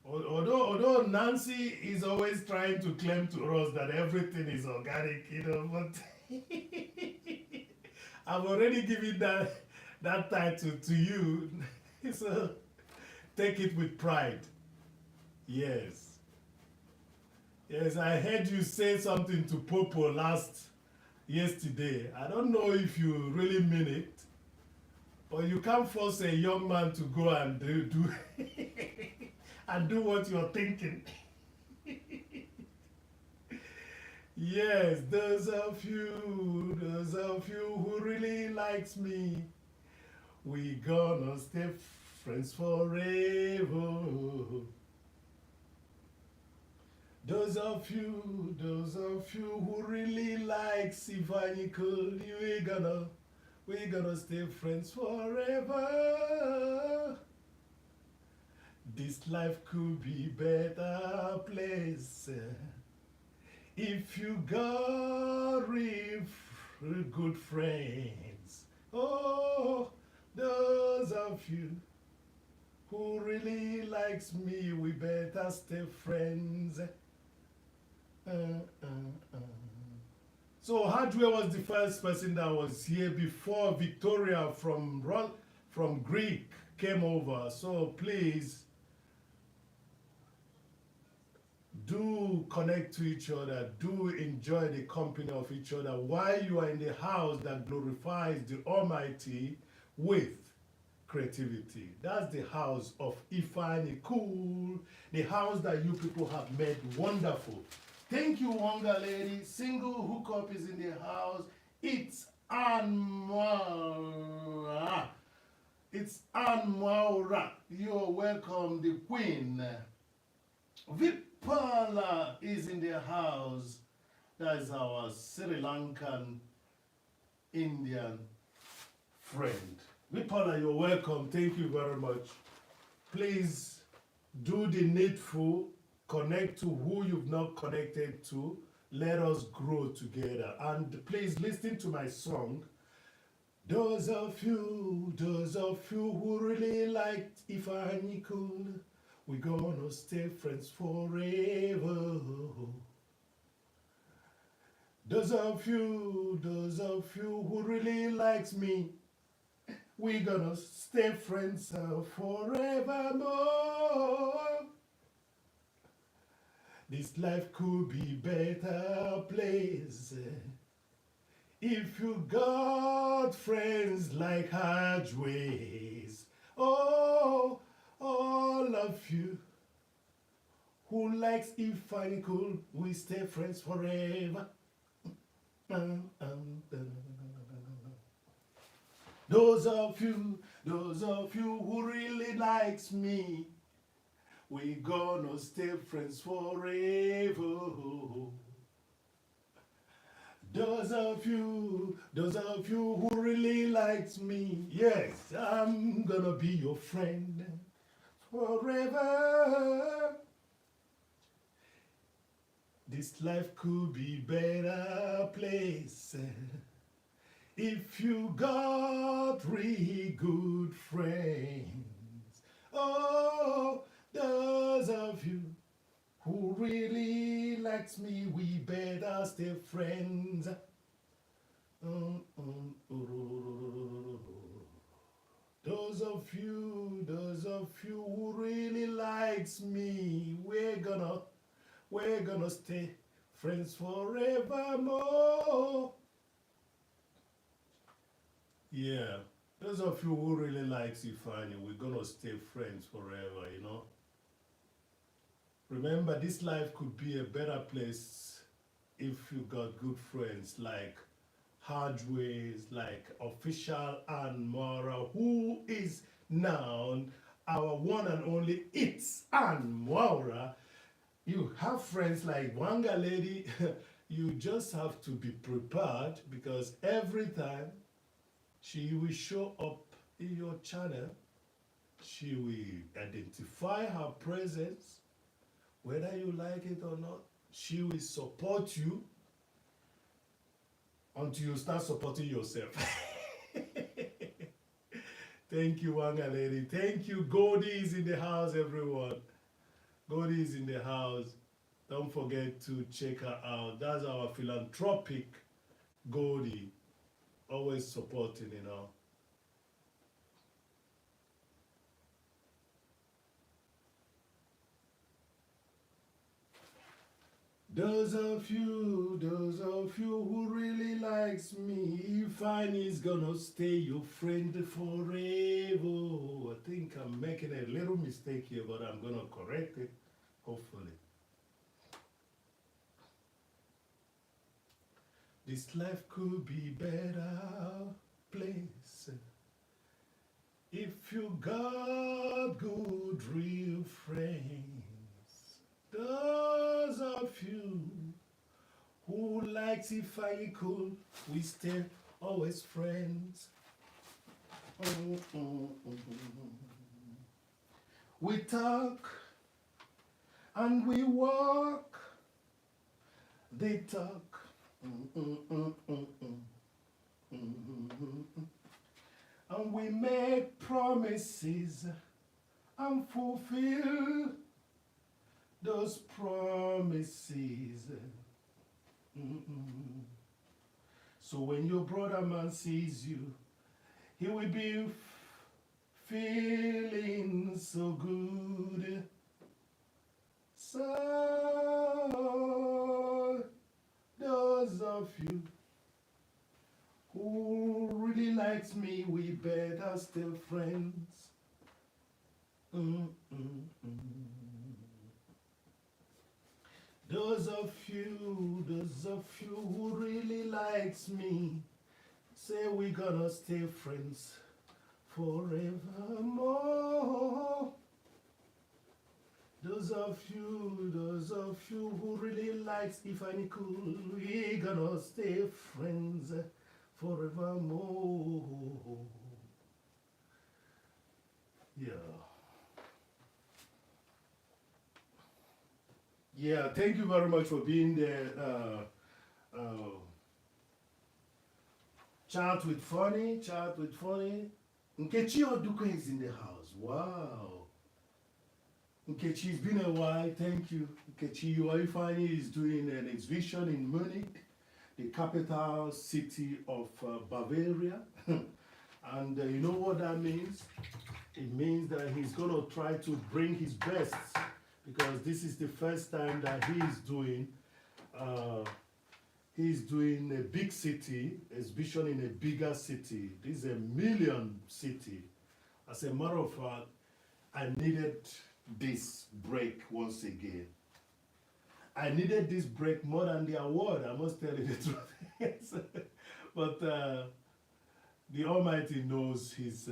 Although Nancy is always trying to claim to us that everything is organic, but I've already given that title to you, so take it with pride. Yes, yes. I heard you say something to Popo yesterday. I don't know if you really mean it, but you can't force a young man to go and do and do what you're thinking. Yes, those of you who really likes me, we gonna stay friends forever. Those of you who really likes Ifeanyickool, we gonna stay friends forever. This life could be better place if you got real good friends. Oh, those of you who really likes me, we better stay friends. So Hardware was the first person that was here before Victoria from Greek came over. So please do connect to each other, do enjoy the company of each other while you are in the house that glorifies the Almighty with creativity. That's the house of Ifeanyickool, the house that you people have made wonderful. Thank you, Wonga lady. Single hookup is in the house. It's Anmaura. It's Anmaura. You're welcome, the queen. Vipala is in the house. That is our Sri Lankan Indian friend. Vipala, you're welcome. Thank you very much. Please do the needful. Connect to who you've not connected to. Let us grow together. And please listen to my song. Those of you who really liked Ifeanyickool, we're gonna stay friends forever. Those of you who really likes me, we're gonna stay friends forevermore. This life could be better place if you got friends like Hardways. Oh, all of you who likes Ifeanyickool, we stay friends forever. Those of you who really likes me, we gonna stay friends forever. Those of you who really likes me, yes, I'm gonna be your friend forever. This life could be better place if you got really good friends. Oh, those of you who really likes me, we better stay friends. Those of you who really likes me, we're gonna stay friends forevermore. Yeah, those of you who really likes Ifeanyi, we're gonna stay friends forever, Remember, this life could be a better place if you got good friends like Hardways, like Official and Mara, who is now our one and only It's and Mwaura. You have friends like Wanga Lady, you just have to be prepared because every time she will show up in your channel, she will identify her presence, whether you like it or not. She will support you until you start supporting yourself. Thank you, Wanga Lady. Thank you. Goldie is in the house, everyone. Goldie is in the house. Don't forget to check her out. That's our philanthropic Goldie. Always supporting, you know. Those of you who really likes me, Ifeanyi is gonna stay your friend forever. I think I'm making a little mistake here, but I'm gonna correct it, hopefully. This life could be better place if you got good real friends. Those of you who likes Ifeanyickool, we stay always friends. We talk and we walk. They talk. And we make promises and fulfill those promises. So when your brother man sees you, he will be feeling so good. So those of you who really likes me, we better stay friends. Those of you who really likes me, say we gonna stay friends forevermore. Those of you who really likes Ifeanyickool, we gonna stay friends forevermore. Yeah. Yeah, thank you very much for being there. Chat with Funny. Nkechi Oduko is in the house. Wow. Nkechi, it's been a while. Thank you. Nkechi, Ifeanyi is doing an exhibition in Munich, the capital city of Bavaria. And you know what that means? It means that he's going to try to bring his best, because this is the first time that he's doing a big city, exhibition in a bigger city. This is a million city. As a matter of fact, I needed this break once again. I needed this break more than the award, I must tell you the truth. But the Almighty knows his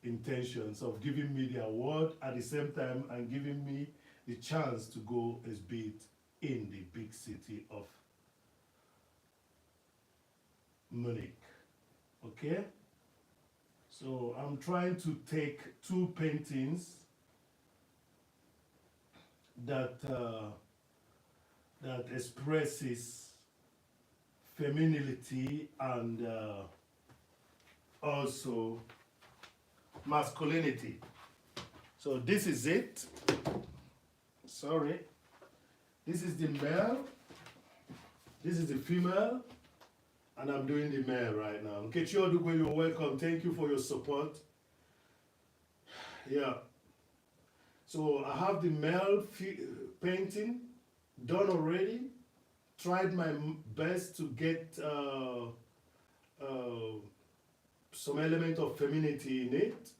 intentions of giving me the award at the same time and giving me the chance to go exhibit in the big city of Munich. Okay? So I'm trying to take two paintings that expresses femininity and also masculinity. So this is it. Sorry. This is the male. This is the female. And I'm doing the male right now. Nkechi Oduko, you're welcome. Thank you for your support. Yeah. So I have the male painting done already. Tried my best to get some element of femininity in it.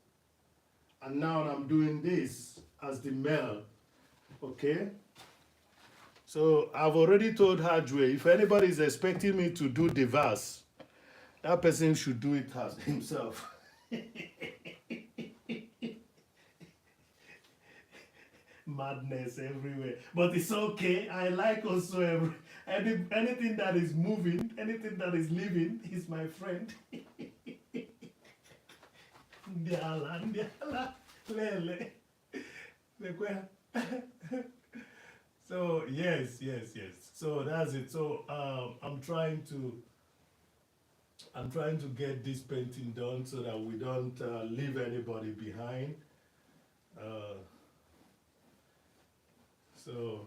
And now I'm doing this as the male. Okay? So I've already told Hajwe, if anybody is expecting me to do the verse, that person should do it as himself. Madness everywhere. But it's okay. I like also anything that is moving, anything that is living is my friend. Ndiala, ndiala, lele. Lekwe. So yes. So that's it. So I'm trying to get this painting done so that we don't leave anybody behind. Uh, so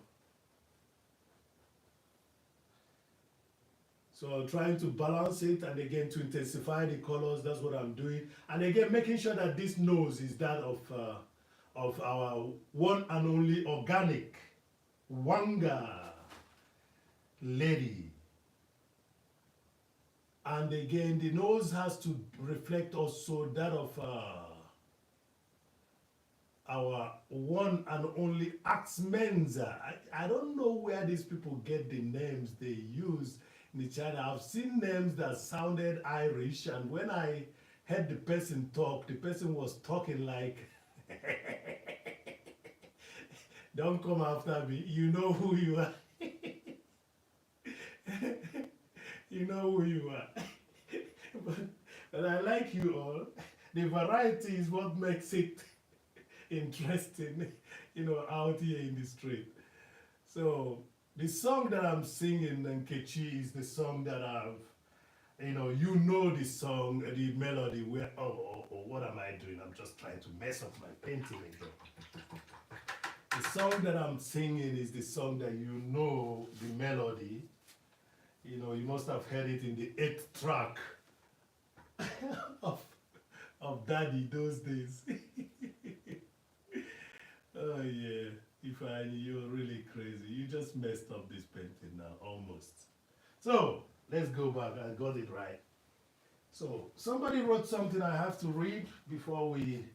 I'm trying to balance it, and again to intensify the colors. That's what I'm doing, and again making sure that this nose is that of our one and only organic Wanga lady. And again, the nose has to reflect also that of our one and only Axmenza. I don't know where these people get the names they use in the China. I've seen names that sounded Irish, and when I heard the person talk, the person was talking like, don't come after me, you know who you are. You know who you are. but I like you all. The variety is what makes it interesting, out here in the street. So the song that I'm singing, Nkechi, is the song that the song, the melody. Where what am I doing? I'm just trying to mess up my painting again. The song that I'm singing is the song that the melody. You must have heard it in the 8th track of Daddy those days. Oh yeah, Ifeanyi, you're really crazy. You just messed up this painting now, almost. So, let's go back. I got it right. So, somebody wrote something I have to read before we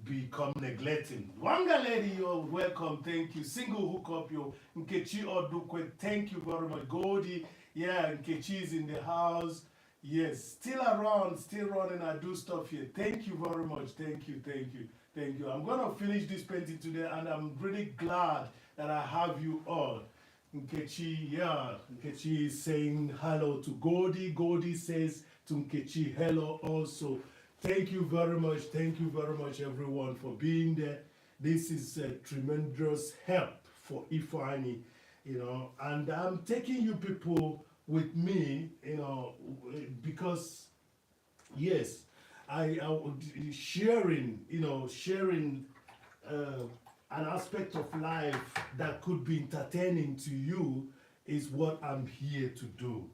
become neglecting. Wanga lady, you're welcome. Thank you. Single hookup, yo. Nkechi Odukwe, thank you very much. Goldie, yeah, Nkechi is in the house. Yes, still around, still running. I do stuff here. Thank you very much. Thank you. I'm gonna finish this painting today, and I'm really glad that I have you all. Nkechi, yeah, Nkechi is saying hello to Goldie. Goldie says to Nkechi hello also. Thank you very much, everyone, for being there. This is a tremendous help for Ifeanyi, and I'm taking you people with me, because, yes, I would sharing an aspect of life that could be entertaining to you is what I'm here to do.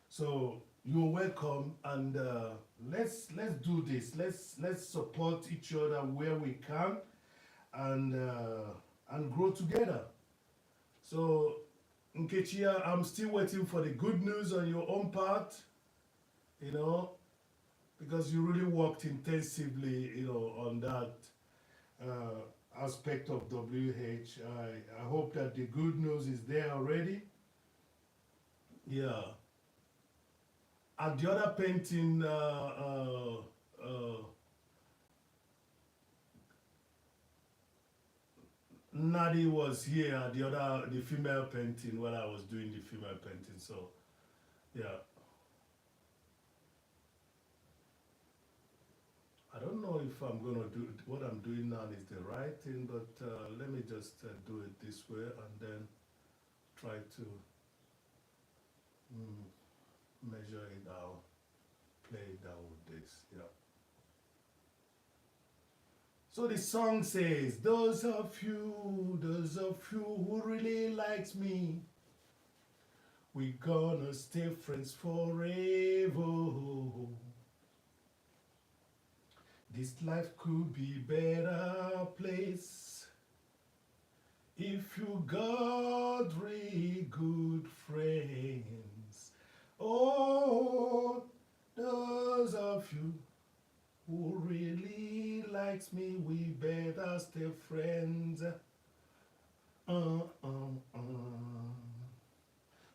So you're welcome, and let's do this. Let's support each other where we can, and grow together. So Nkechi, I'm still waiting for the good news on your own part, because you really worked intensively, on that aspect of WH. I hope that the good news is there already. Yeah. And the other painting, Nadi was here, the female painting, when I was doing the female painting, so, yeah. I don't know if I'm gonna do what I'm doing now is the right thing, but let me just do it this way, and then try to measure it out, play it down with this, yeah. So the song says, those of you who really likes me, we gonna stay friends forever. This life could be better place if you got really good friends. Oh, those of you who really likes me, we better stay friends.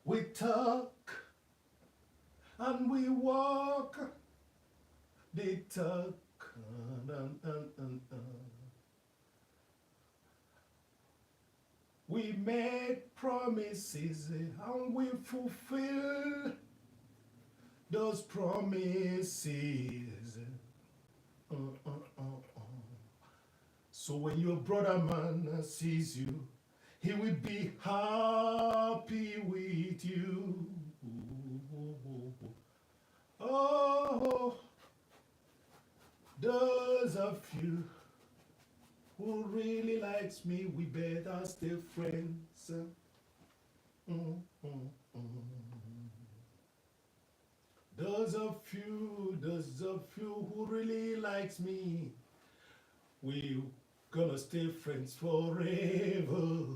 We talk and we walk. They talk we make promises and we fulfill those promises. Uh, uh, uh, uh. So when your brother man sees you, he will be happy with you. Oh, those of you who really likes me, we better stay friends. Mm, mm, mm. Those of you who really likes me, we gonna stay friends forever.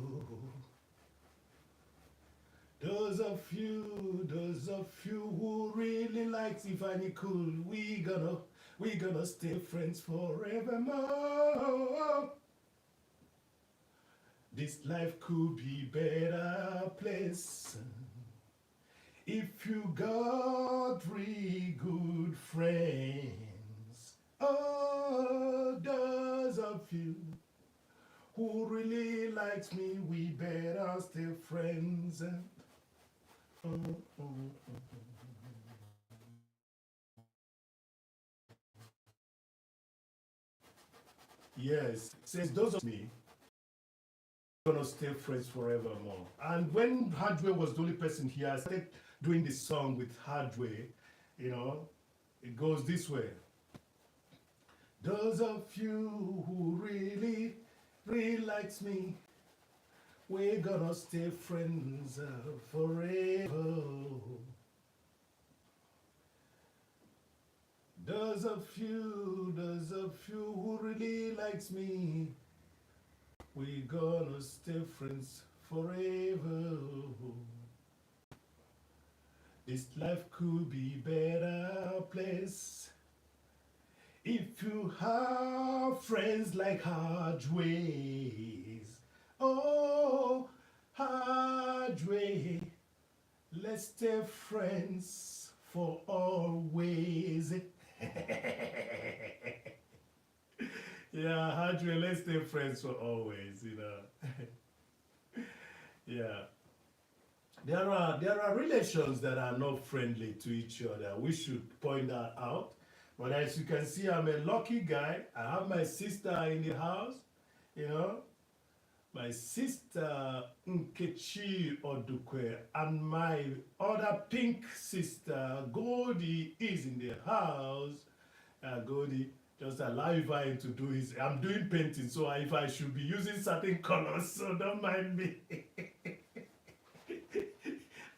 Those of you who really likes Ifeanyickool, we gonna stay friends forevermore. This life could be better place if you got three good friends. Oh, those of you who really likes me, we better stay friends. Yes, says those of me gonna stay friends forevermore. And when Hardway was the only person here, I started doing this song with Hardway. You know, it goes this way. Those of you who really likes me, we're gonna stay friends forever. Those of you who really likes me, we're gonna stay friends forever. This life could be better place if you have friends like Hardways. Oh, Hardway, let's stay friends for always. Yeah, Hardway, let's stay friends for always, you know. Yeah. There are relations that are not friendly to each other. We should point that out. But as you can see, I'm a lucky guy. I have my sister in the house, you know. My sister Nkechi Odukwe and my other pink sister Goldie is in the house. Goldie, just allow Ifeanyi to do his. I'm doing painting, so if I should be using certain colors, so don't mind me.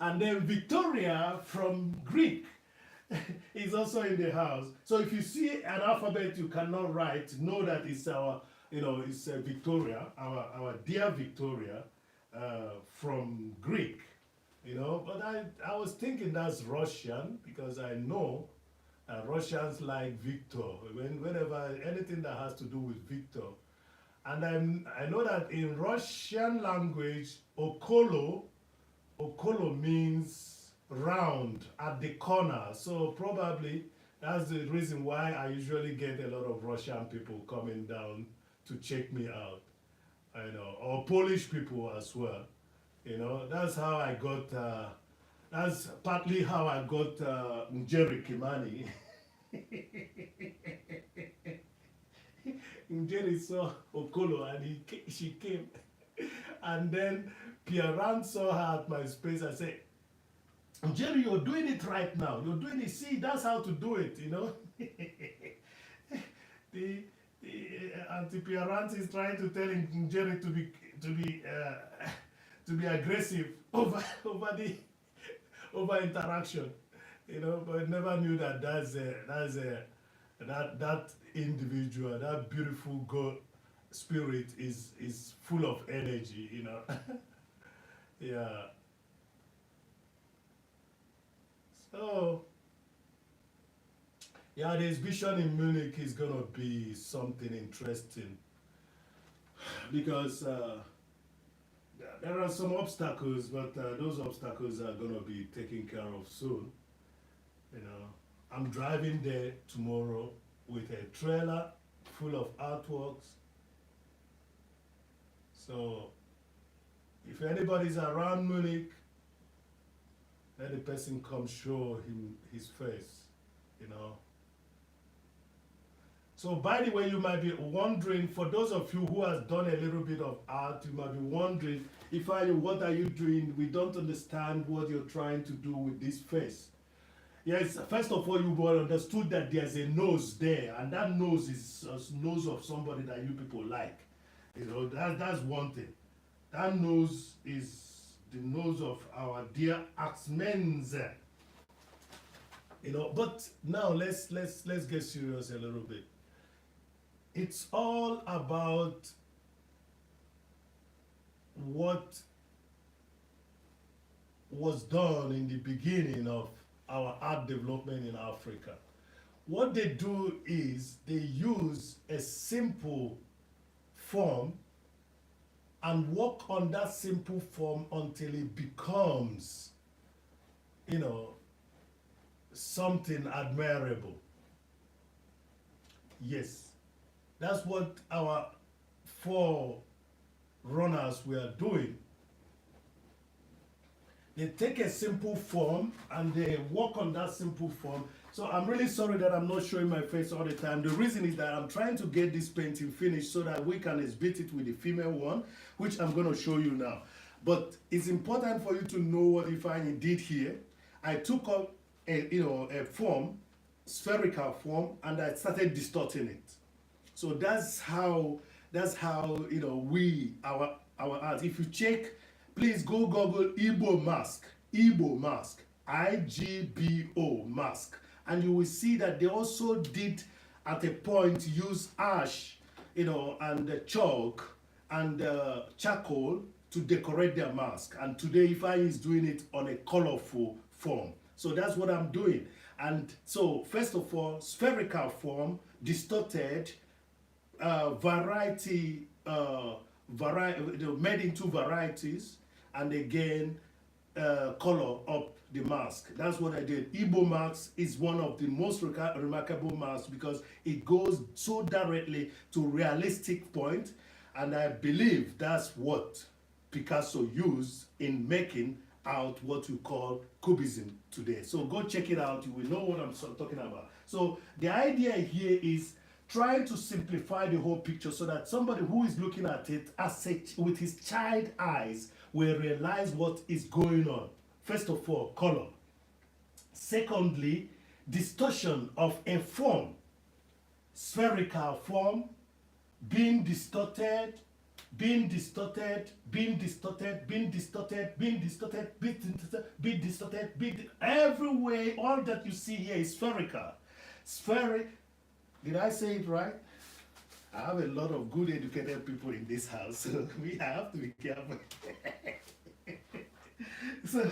And then Victoria from Greek is also in the house. So if you see an alphabet you cannot write, know that it's our, it's Victoria, our dear Victoria from Greek, But I was thinking that's Russian because I know Russians like Victor. Whenever anything that has to do with Victor, and I know that in Russian language, Okolo means round at the corner. So probably that's the reason why I usually get a lot of Russian people coming down to check me out, or Polish people as well. That's how I got. That's partly how I got Njeri Kimani. Njeri saw Okolo and she came, and then Pierre saw her at my space and said, Jerry, you're doing it right now. You're doing it. See, that's how to do it, the Auntie Pierre is trying to tell Jerry to be aggressive over interaction, but never knew that that individual, that beautiful God spirit is full of energy, Yeah. So, yeah, the exhibition in Munich is gonna be something interesting because there are some obstacles, but those obstacles are gonna be taken care of soon. I'm driving there tomorrow with a trailer full of artworks. So, If anybody's around Munich, let the person come show him his face, you know. So by the way, you might be wondering, for those of you who has done a little bit of art, you might be wondering, Ifeanyi, what are you doing? We don't understand what you're trying to do with this face. Yes, first of all, you will understood that there's a nose there, and that nose is a nose of somebody that you people like. You know, that's one thing. That nose is the nose of our dear Axmen's. You know, but now let's get serious a little bit. It's all about what was done in the beginning of our art development in Africa. What they do is they use a simple form and work on that simple form until it becomes, you know, something admirable. Yes, that's what our forerunners were doing. They take a simple form and they work on that simple form. So I'm really sorry that I'm not showing my face all the time. The reason is that I'm trying to get this painting finished so that we can exhibit it with the female one, which I'm going to show you now. But it's important for you to know what Ifeanyi did here. I took up a form, spherical form, and I started distorting it. So that's how you know our art. If you check, please go Google Igbo mask, IGBO mask, and you will see that they also did at a point use ash, you know, and chalk and charcoal to decorate their mask. And today Ifeanyi is doing it on a colorful form. So that's what I'm doing. And so first of all, spherical form, distorted, variety, made into varieties, and again color up the mask. That's what I did. Igbo mask is one of the most remarkable masks because it goes so directly to realistic point, and I believe that's what Picasso used in making out what we call cubism today. So go check it out, you will know what I'm talking about. So the idea here is trying to simplify the whole picture so that somebody who is looking at it with his child eyes will realize what is going on. First of all, color. Secondly, distortion of a form, spherical form, being distorted, being distorted, being distorted, being distorted, being distorted, being distorted, every way, all that you see here is spherical. Did I say it right? I have a lot of good educated people in this house, so we have to be careful. So,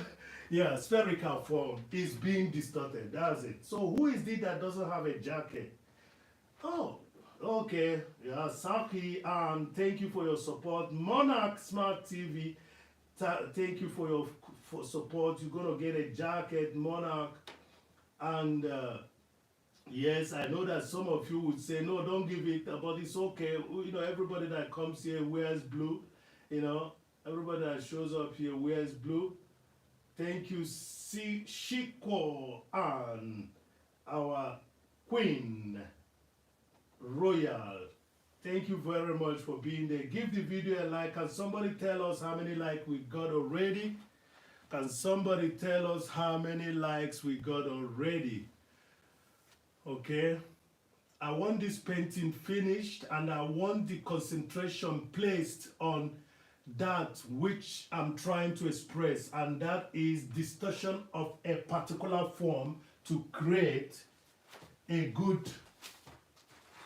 yeah, spherical form is being distorted. That's it. So who is it that doesn't have a jacket? Oh, okay. Yeah, Saki, thank you for your support. Monarch Smart TV, thank you for your support. You're gonna get a jacket, Monarch, and yes, I know that some of you would say, no, don't give it, but it's okay. You know, everybody that comes here wears blue. You know, everybody that shows up here wears blue. Thank you, Shiko, and our Queen Royal. Thank you very much for being there. Give the video a like. Can somebody tell us how many likes we got already? Can somebody tell us how many likes we got already? Okay, I want this painting finished and I want the concentration placed on that which I'm trying to express, and that is distortion of a particular form to create a good,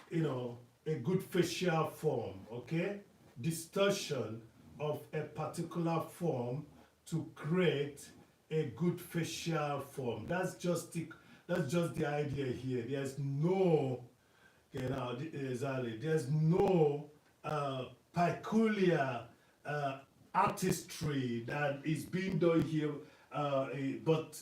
you know, a good facial form. Okay, distortion of a particular form to create a good facial form. That's just the idea here. There's no, you know, exactly. There's no peculiar artistry that is being done here, but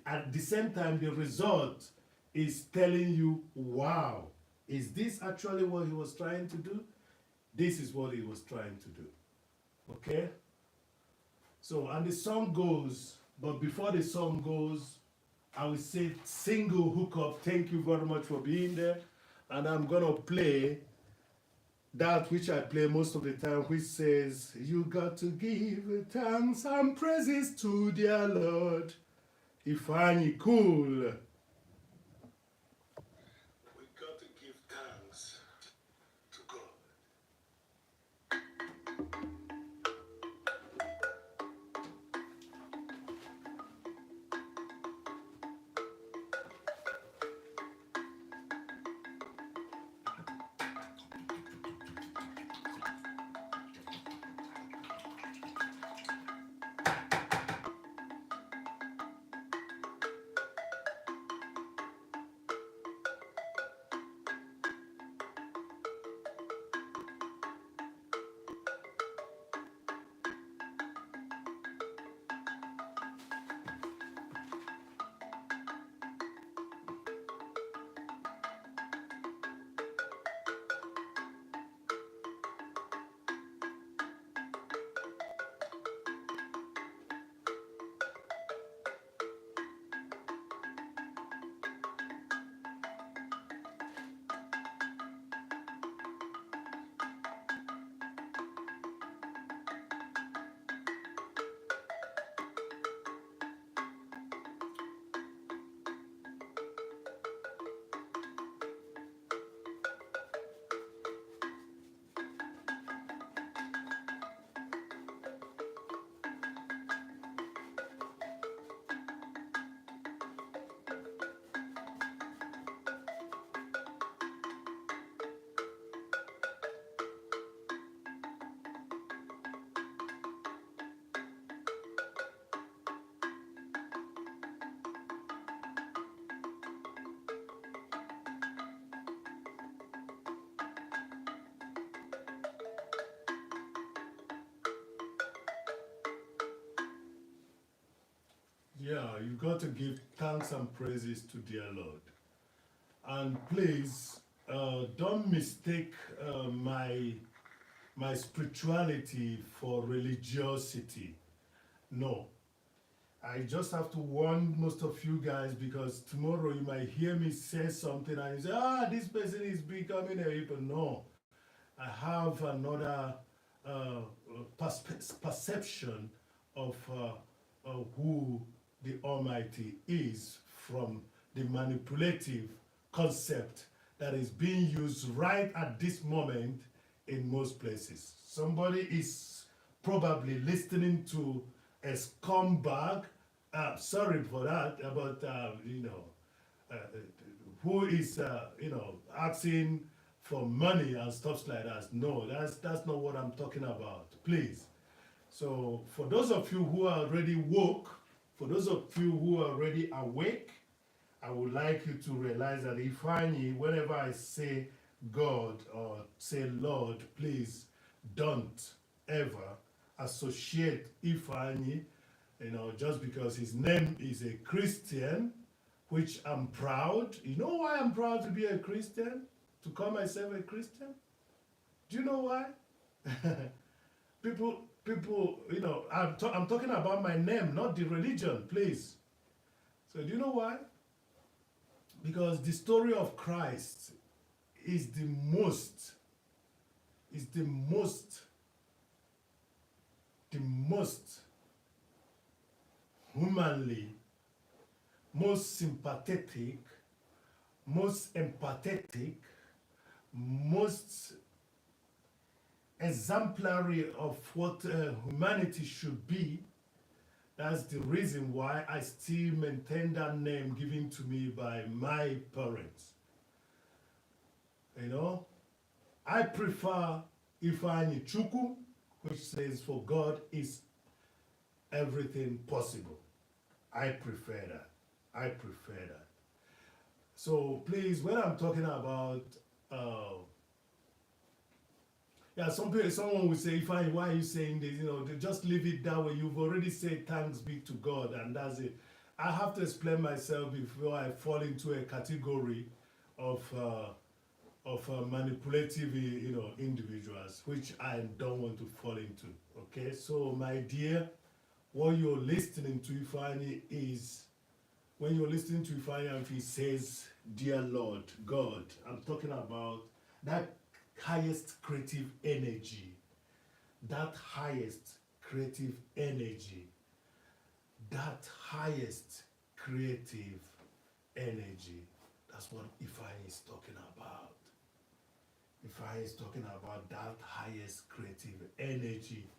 at the same time, the result is telling you, wow, is this actually what he was trying to do? This is what he was trying to do. Okay? So, and the song goes, but before the song goes, I will say single hookup. Thank you very much for being there. And I'm gonna play that which I play most of the time, which says, you got to give thanks and praises to their Lord. Ifeanyickool. We got to give thanks to God. Yeah, you got to give thanks and praises to dear Lord. And please, don't mistake my spirituality for religiosity. No, I just have to warn most of you guys, because tomorrow you might hear me say something and you say, this person is becoming a hypocrite. No, I have another uh, perception of who the Almighty is, from the manipulative concept that is being used right at this moment in most places. Somebody is probably listening to a scumbag, sorry for that, but uh, who is asking for money and stuff like that. No, that's not what I'm talking about. Please. So for those of you who are already woke, for those of you who are already awake, I would like you to realize that Ifeanyi, whenever I say God or say Lord, please don't ever associate Ifeanyi, just because his name is a Christian, which I'm proud. You know why I'm proud to be a Christian? To call myself a Christian? Do you know why? people, I'm talking about my name, not the religion, please. So do you know why? Because the story of Christ is the most humanly, most sympathetic, most empathetic, most exemplary of what humanity should be. That's the reason why I still maintain that name given to me by my parents. I prefer Ifeanyickool, which says for God is everything possible. I prefer that. I prefer that. So please, when I'm talking about someone will say, Ifeanyi, why are you saying this? Just leave it that way. You've already said thanks be to God, and that's it. I have to explain myself before I fall into a category of manipulative, individuals, which I don't want to fall into. Okay, so my dear, what you're listening to Ifeanyi is, when you're listening to Ifeanyi, if he says, "Dear Lord God," I'm talking about that highest creative energy, that highest creative energy, that highest creative energy. That's what Ifeanyi is talking about. Ifeanyi is talking about that highest creative energy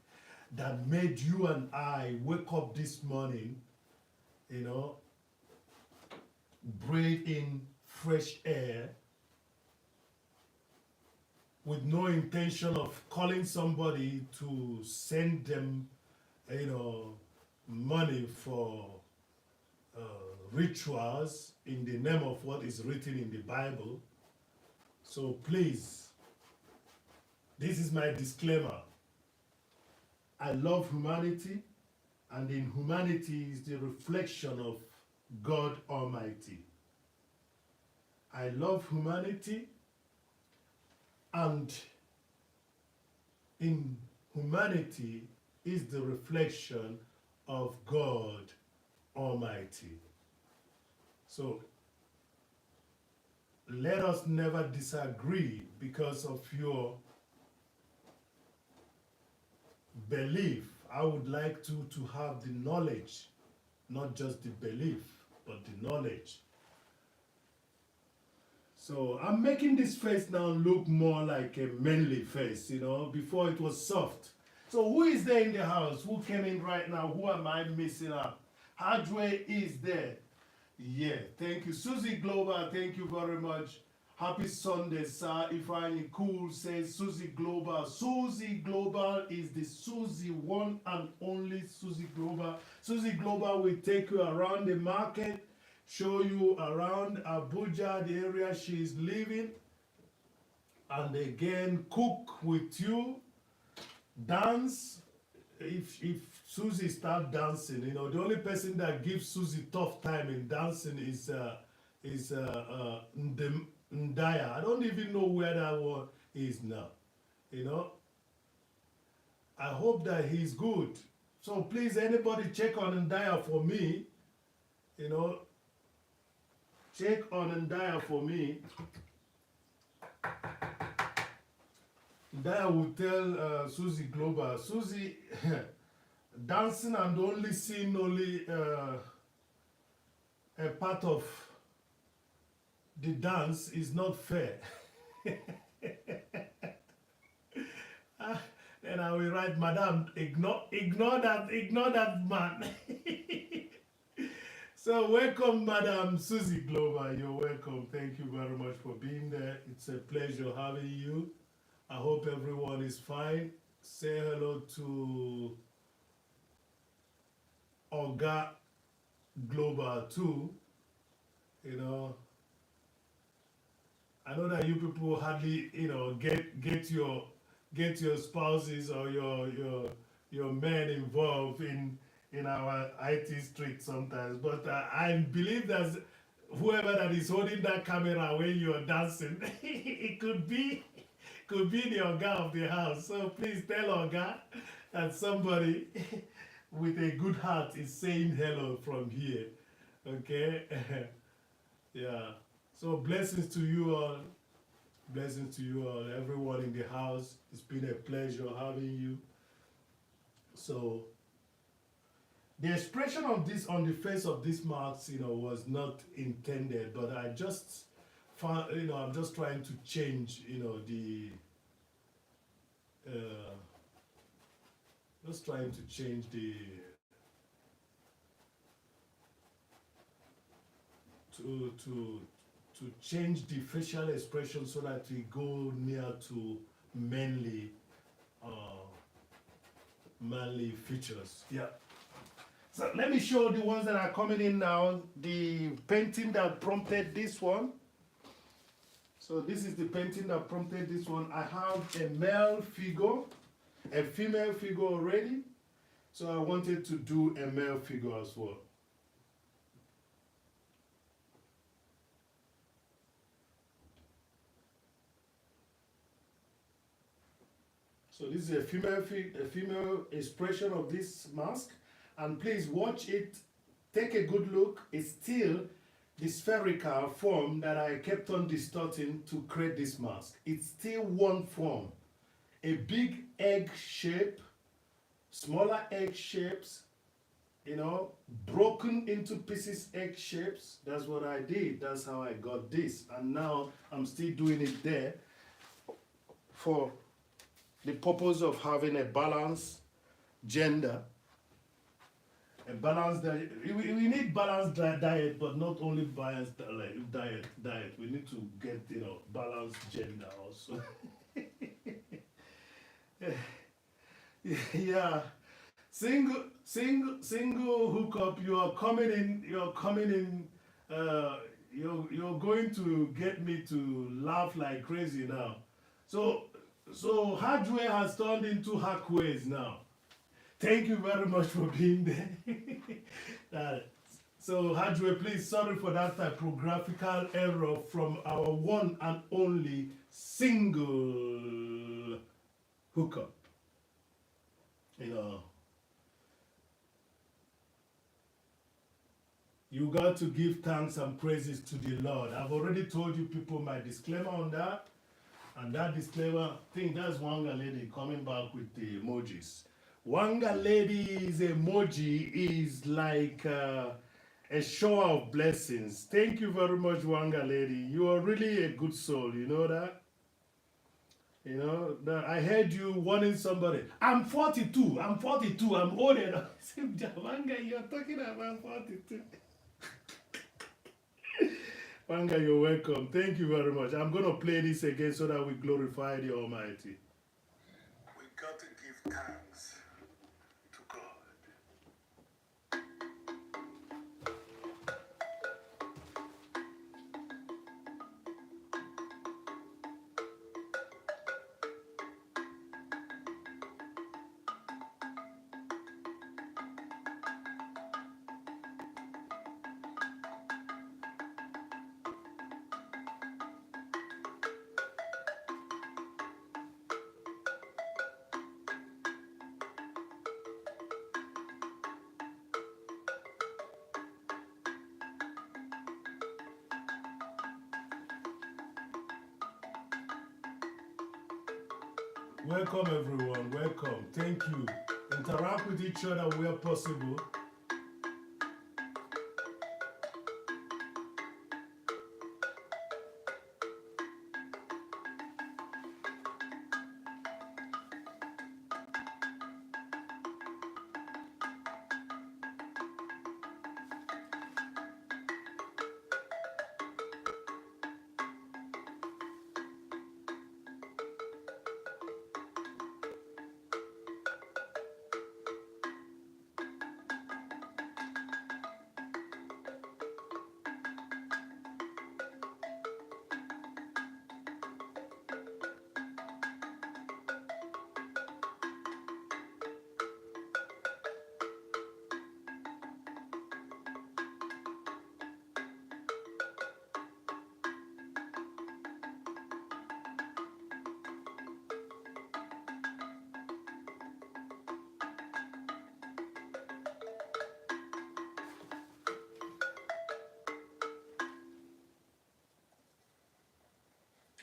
that made you and I wake up this morning, you know, breathe in fresh air with no intention of calling somebody to send them, you know, money for uh, rituals in the name of what is written in the Bible. So please, this is my disclaimer. I love humanity, and in humanity is the reflection of God Almighty. I love humanity, and in humanity is the reflection of God Almighty. So let us never disagree because of your belief. I would like to have the knowledge, not just the belief, but the knowledge. So I'm making this face now look more like a manly face, you know, before it was soft. So who is there in the house? Who came in right now? Who am I missing up? Hardway is there. Yeah, thank you. Susie Glover, thank you very much. Happy Sunday, sir. Ifeanyickool says Susie Global. Susie Global is the Susie, one and only Susie Global. Susie Global will take you around the market, show you around Abuja, the area she is living, and again cook with you, dance. If Susie start dancing, you know, the only person that gives Susie tough time in dancing is Ndaya. I don't even know where that one is now. You know, I hope that he's good. So please, anybody check on Ndaya for me. You know, check on Ndaya for me. Ndaya will tell Susie Global, Susie, dancing and only seeing only a part of the dance is not fair. Then I will write, Madam, ignore that man. So welcome, Madam Susie Glover. You're welcome. Thank you very much for being there. It's a pleasure having you. I hope everyone is fine. Say hello to Oga Global too. You know, I know that you people hardly, you know, get your spouses or your men involved in our IT street sometimes. But I believe that whoever that is holding that camera when you're dancing, it could be the Oga of the house. So please tell Oga that somebody with a good heart is saying hello from here. Okay? Yeah. So blessings to you all. Blessings to you all, everyone in the house. It's been a pleasure having you. So the expression of this on the face of this mask, you know, was not intended, but I just found, you know, I'm just trying to change, you know, just trying to change to change the facial expression so that we go near to manly manly features. Yeah. So let me show the ones that are coming in now. The painting that prompted this one. So this is the painting that prompted this one. I have a male figure, a female figure already. So I wanted to do a male figure as well. So this is a female expression of this mask. And please watch it, take a good look. It's still the spherical form that I kept on distorting to create this mask. It's still one form. A big egg shape, smaller egg shapes, broken into pieces, egg shapes. That's what I did. That's how I got this. And now I'm still doing it there for the purpose of having a balanced gender, a balanced diet. We need balanced diet, but not only balanced diet. We need to get, balanced gender also. Yeah. Single hookup. You're coming in. You're going to get me to laugh like crazy now. So hardware has turned into hackways now. Thank you very much for being there. So hardware, please, sorry for that typographical error from our one and only single hookup. You got to give thanks and praises to the Lord. I've already told you people my disclaimer on that. And that disclaimer, I think that's Wanga Lady coming back with the emojis. Wanga Lady's emoji is like a shower of blessings. Thank you very much, Wanga Lady. You are really a good soul, you know that? I heard you warning somebody. I'm 42, I'm old enough. Wanga, you're talking about 42. Wanga, you're welcome. Thank you very much. I'm going to play this again so that we glorify the Almighty. We got to give thanks to God. Welcome everyone, welcome. Thank you. Interact with each other where possible.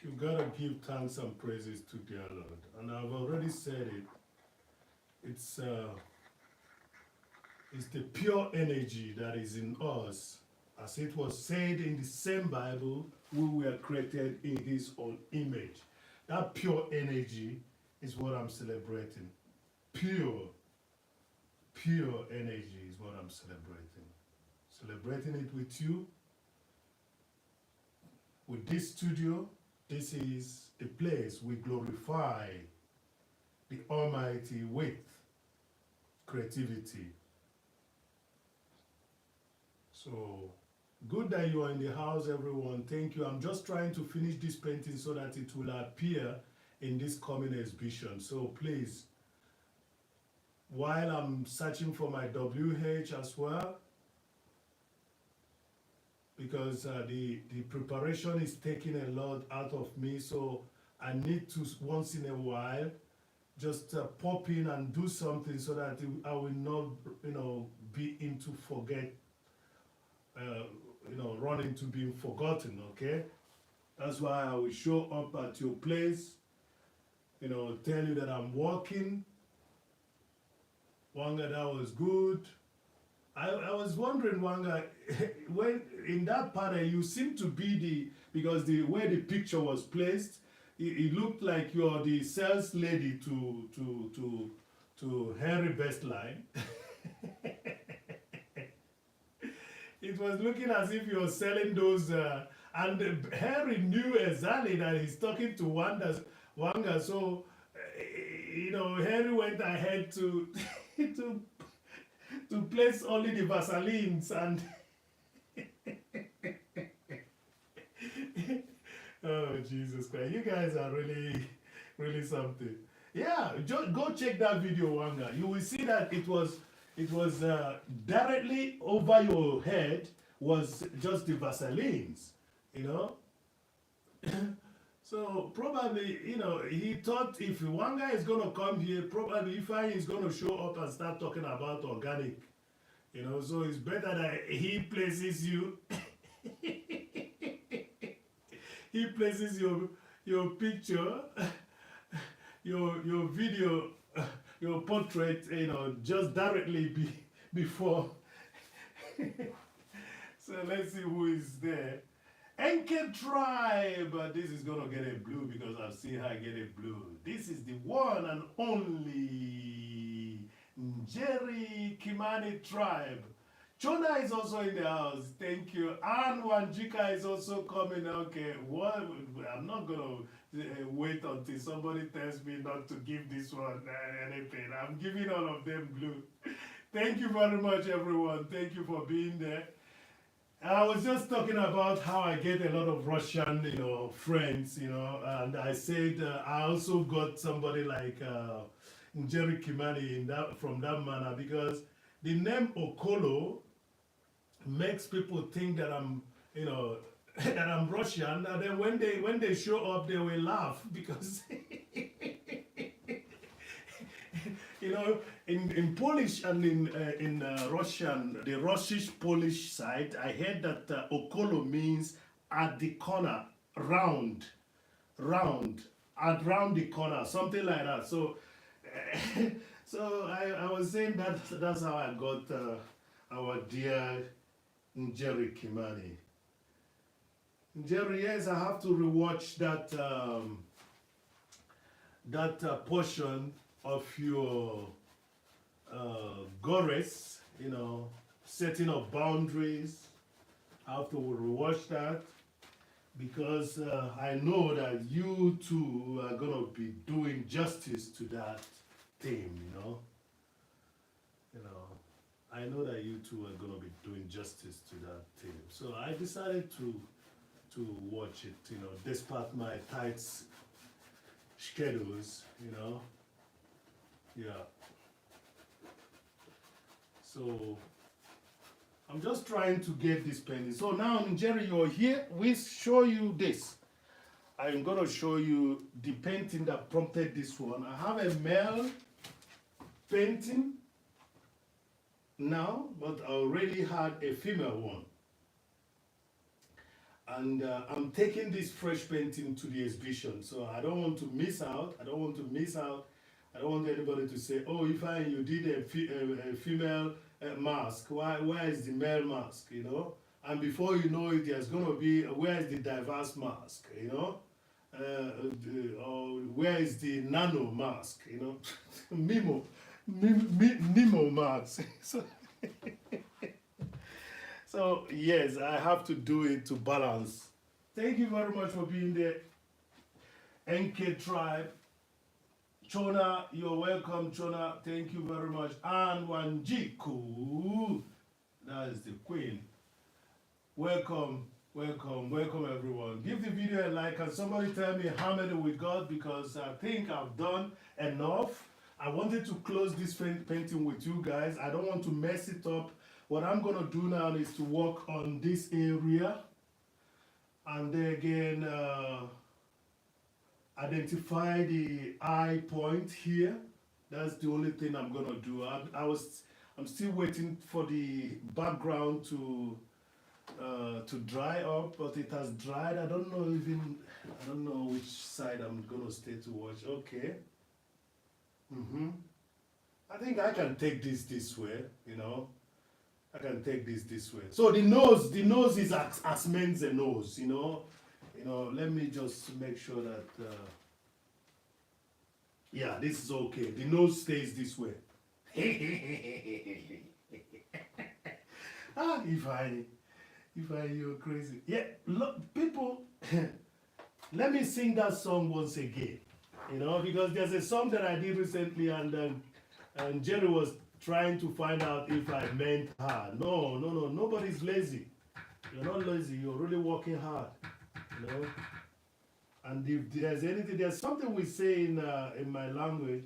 You gotta give thanks and praises to dear Lord. And I've already said it. It's the pure energy that is in us. As it was said in the same Bible, we were created in His own image. That pure energy is what I'm celebrating. Pure energy is what I'm celebrating. Celebrating it with you, with this studio. This is the place we glorify the Almighty with creativity. So, good that you are in the house, everyone. Thank you. I'm just trying to finish this painting so that it will appear in this coming exhibition. So please, while I'm searching for my WH as well, because the preparation is taking a lot out of me, so I need to, once in a while, just pop in and do something so that I will not, be into forget, uh, run into being forgotten. Okay, that's why I will show up at your place. Tell you that I'm working. Wanga, that was good. I was wondering, Wanga, when in that panel you seem to be because the way the picture was placed, it looked like you're the sales lady to Henry Bestline. It was looking as if you're selling those, and Henry knew exactly that he's talking to Wanga, so Henry went ahead to to place only the Vaselines and oh Jesus Christ, you guys are really really something. Yeah, just go check that video, Wanga. You will see that it was directly over your head was just the Vaselines, you know. So probably, he thought if one guy is gonna come here, probably Ifeanyi is gonna show up and start talking about organic, So it's better that he places you, he places your picture, your video, your portrait, just directly before. So let's see who is there. Enke Tribe, this is gonna get a blue because I've seen her get a blue. This is the one and only Njeri Kimani Tribe. Chona is also in the house. Thank you. And Wanjika is also coming. Okay, what? I'm not gonna wait until somebody tells me not to give this one anything. I'm giving all of them blue. Thank you very much, everyone. Thank you for being there. I was just talking about how I get a lot of Russian, friends, and I said I also got somebody like Njeri Kimani from that manner because the name Okolo makes people think that I'm, that I'm Russian, and then when they show up, they will laugh because in Polish and in Russian, the Russian Polish side, I heard that Okolo means at the corner, round, around the corner, something like that. So, so I was saying that's how I got our dear Njeri Kimani. Njeri, yes, I have to rewatch that portion of your Gores, setting up boundaries. I have to rewatch that because I know that you two are gonna be doing justice to that theme, I know that you two are gonna be doing justice to that theme. So I decided to watch it, despite my tight schedules, Yeah. So I'm just trying to get this painting. So now, Jerry, you're here. We show you this. I'm gonna show you the painting that prompted this one. I have a male painting now, but I already had a female one. And I'm taking this fresh painting to the exhibition, so I don't want to miss out. I don't want anybody to say, "Oh, Ifeanyi, you did a female mask. Where is the male mask?" And before you know it, there's gonna be where is the diverse mask? Or where is the nano mask? Nemo mask. So yes, I have to do it to balance. Thank you very much for being there. NK Tribe. Chona, you're welcome, Chona. Thank you very much. And Wanjiko, that is the queen. Welcome, everyone. Give the video a like and somebody tell me how many we got because I think I've done enough. I wanted to close this painting with you guys. I don't want to mess it up. What I'm going to do now is to work on this area. And then again, identify the eye point here. That's the only thing I'm gonna do. I'm still waiting for the background to dry up, but it has dried. I don't know I don't know which side I'm gonna stay to watch. Okay. Mm-hmm. I think I can take this way, you know. I can take this way. So the nose is as meant the nose, you know. You know, let me just make sure that, yeah, this is okay. The nose stays this way. Ah, Ifeanyi, you're crazy. Yeah, look, people, let me sing that song once again. You know, because there's a song that I did recently, and Jerry was trying to find out if I meant her. No, no, no, nobody's lazy. You're not lazy. You're really working hard. You know. And if there's anything, there's something we say in my language,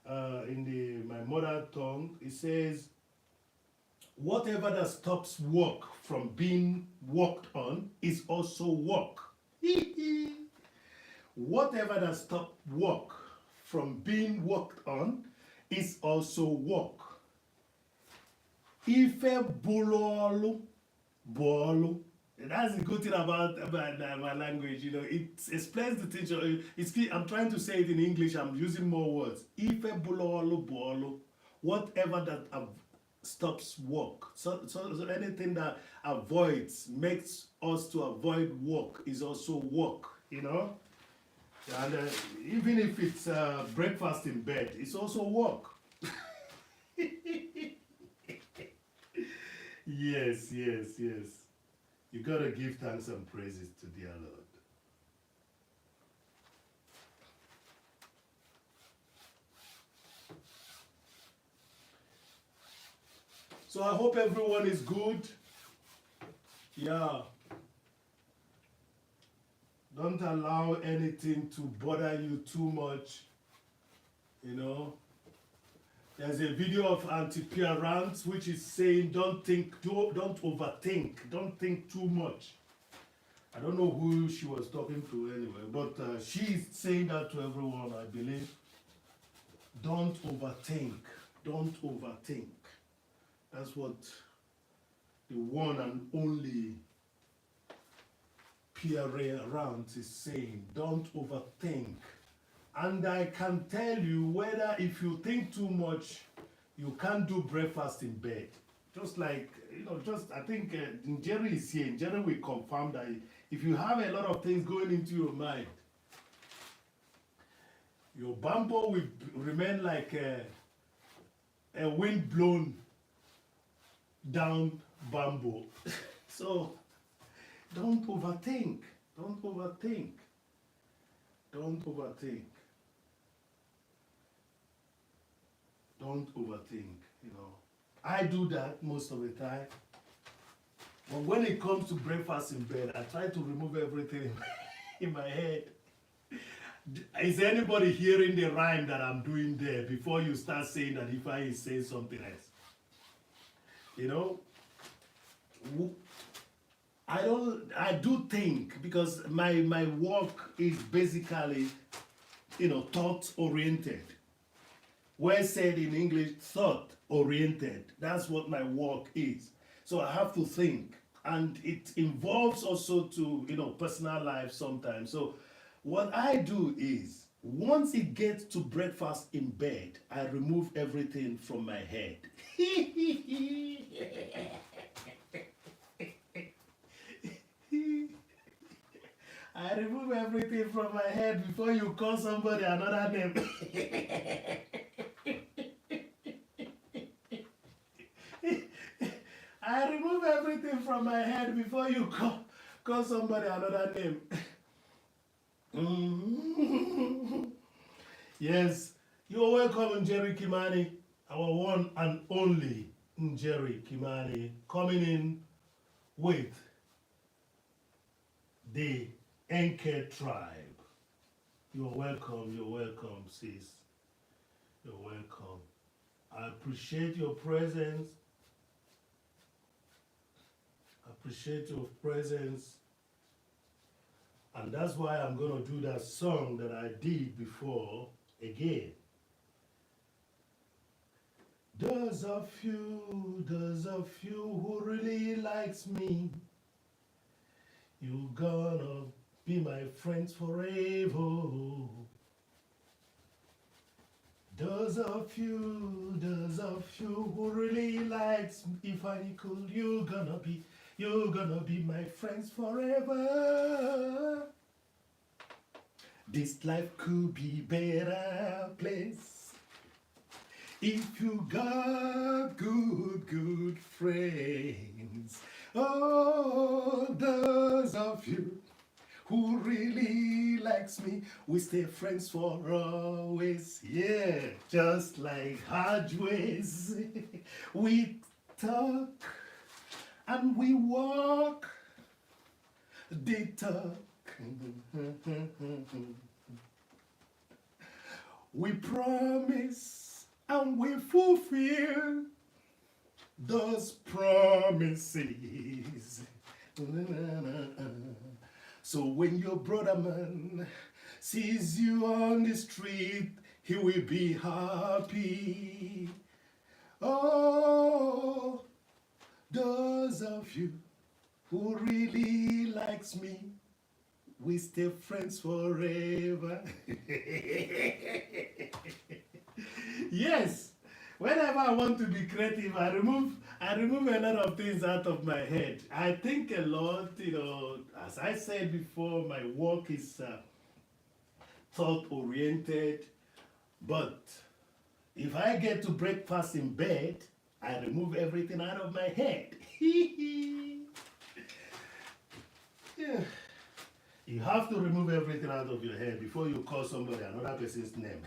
my mother tongue. It says, whatever that stops work from being worked on is also work. Whatever that stops work from being worked on is also work. Ife bulolu bolu. That's the good thing about my language, you know. It explains the thing. I'm trying to say it in English. I'm using more words. Ife bulolu bolu. Whatever that stops work. So anything that avoids, makes us to avoid work is also work, you know. And even if it's breakfast in bed, it's also work. Yes, yes, yes. You gotta give thanks and praises to dear Lord. So I hope everyone is good. Yeah. Don't allow anything to bother you too much. You know. There's a video of Auntie Pierrance which is saying don't overthink, don't think too much. I don't know who she was talking to anyway, but she's saying that to everyone, I believe. Don't overthink, don't overthink. That's what the one and only Pierrance is saying. Don't overthink. And I can tell you, whether if you think too much, you can't do breakfast in bed. Just like, you know, I think Jerry is here. Jerry will confirm that if you have a lot of things going into your mind, your bamboo will remain like a wind blown down bamboo. So don't overthink. Don't overthink. Don't overthink. Don't overthink, you know. I do that most of the time. But when it comes to breakfast in bed, I try to remove everything in my head. Is anybody hearing the rhyme that I'm doing there before you start saying that if I say something else? You know, I do think, because my work is basically, you know, thought oriented. Well said in English, thought oriented. That's what my work is. So I have to think, and it involves also to, you know, personal life sometimes. So what I do is, once it gets to breakfast in bed, I remove everything from my head. I remove everything from my head before you call somebody another name. I remove everything from my head before you call somebody another name. Yes, you're welcome, Njeri Kimani, our one and only Njeri Kimani, coming in with the Enke tribe. You're welcome, sis. You're welcome. I appreciate your presence. Appreciate your presence. And that's why I'm gonna do that song that I did before again. Those of you who really likes me, you gonna be my friends forever. Those of you who really likes Ifeanyickool, you gonna be my friends forever. This life could be better place if you got good friends. Oh, those of you who really likes me, we stay friends for always. Yeah, just like Hodgeways. We talk and we walk the talk. We promise and we fulfill those promises. So when your brother man sees you on the street, he will be happy. Oh, those of you who really likes me, we stay friends forever. Yes, whenever I want to be creative, I remove a lot of things out of my head. I think a lot, as I said before, my work is thought oriented, but if I get to breakfast in bed, I remove everything out of my head. Yeah. You have to remove everything out of your head before you call somebody another person's name.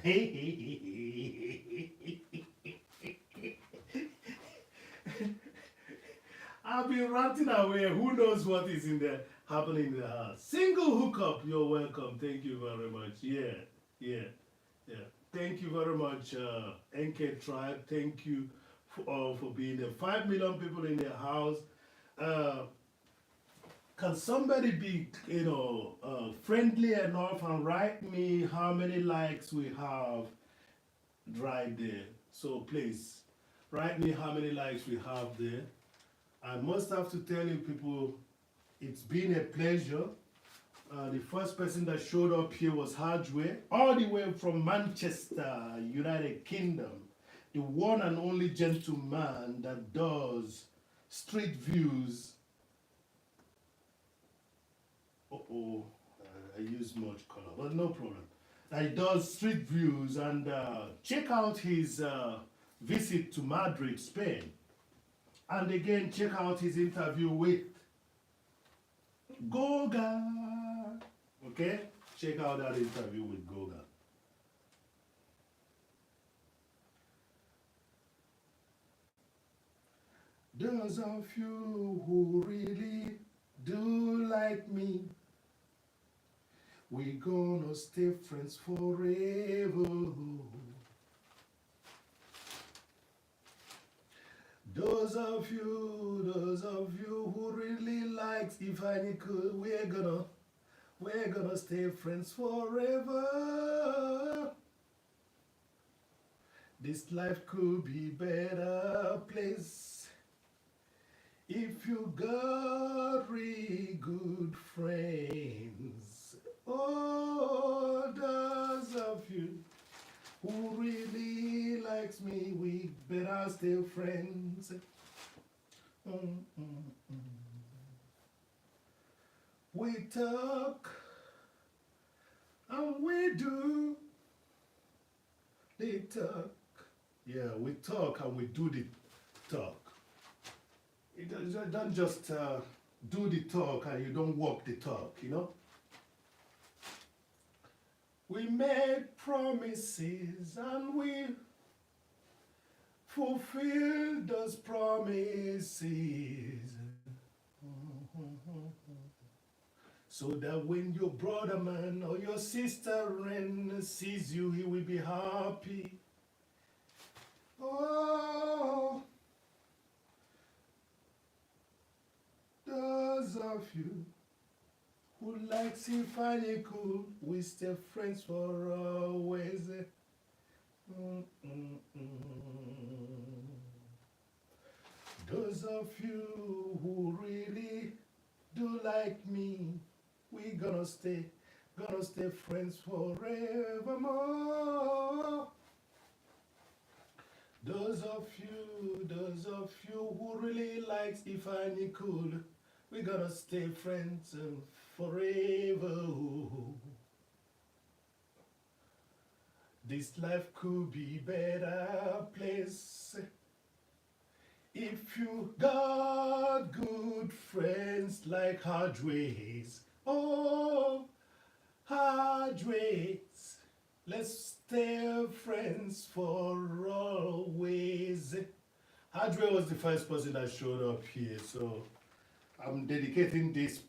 I've been ranting away. Who knows what is in there happening in the house? Single hookup. You're welcome. Thank you very much. Yeah. Thank you very much, NK Tribe. Thank you for being there. 5 million people in the house. Can somebody be, friendly enough and write me how many likes we have right there? So please, write me how many likes we have there. I must have to tell you people, it's been a pleasure. The first person that showed up here was Hajwe, all the way from Manchester, United Kingdom. The one and only gentleman that does street views. I use much color, but no problem. He does street views, and check out his visit to Madrid, Spain. And again, check out his interview with Goga. Okay? Check out that interview with Goga. Those of you who really do like me, we gonna stay friends forever. Those of you who really likes Ifeanyickool, we're gonna stay friends forever. This life could be better place if you got really good friends. Oh, those of you who really likes me, we better stay friends. We talk and we do the talk. Yeah, we talk and we do the talk. Don't just do the talk and you don't walk the talk, We made promises and we fulfilled those promises. So that when your brother man or your sister Ren sees you, he will be happy. Oh, those of you who likes Ifeanyickool, we stay friends for always. Those of you who really do like me, we gonna stay friends forevermore. Those of you who really likes Ifeanyickool, we gonna stay friends forever. This life could be better place if you got good friends like Hardways. Oh, Hardways, let's stay friends for always. Hardway was the first person that showed up here, so I'm dedicating this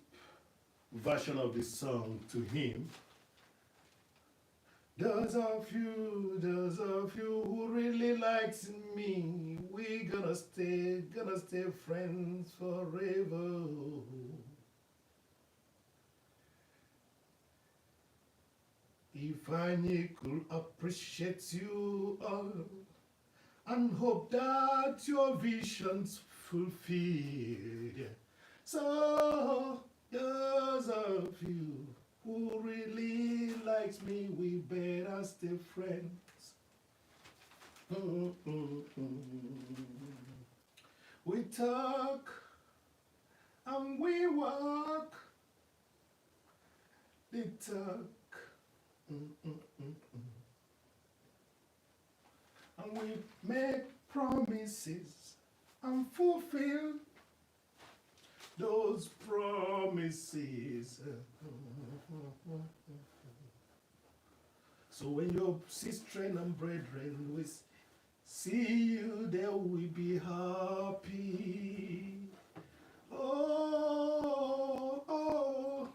version of the song to him. Those of you who really likes me, we gonna stay friends forever. Ifeanyickool appreciates you all and hope that your visions fulfilled. So those of you who really likes me, we better stay friends. We talk and we walk the talk. And we make promises and fulfill those promises. So when your sister and brethren will see you, they will be happy. Oh, oh.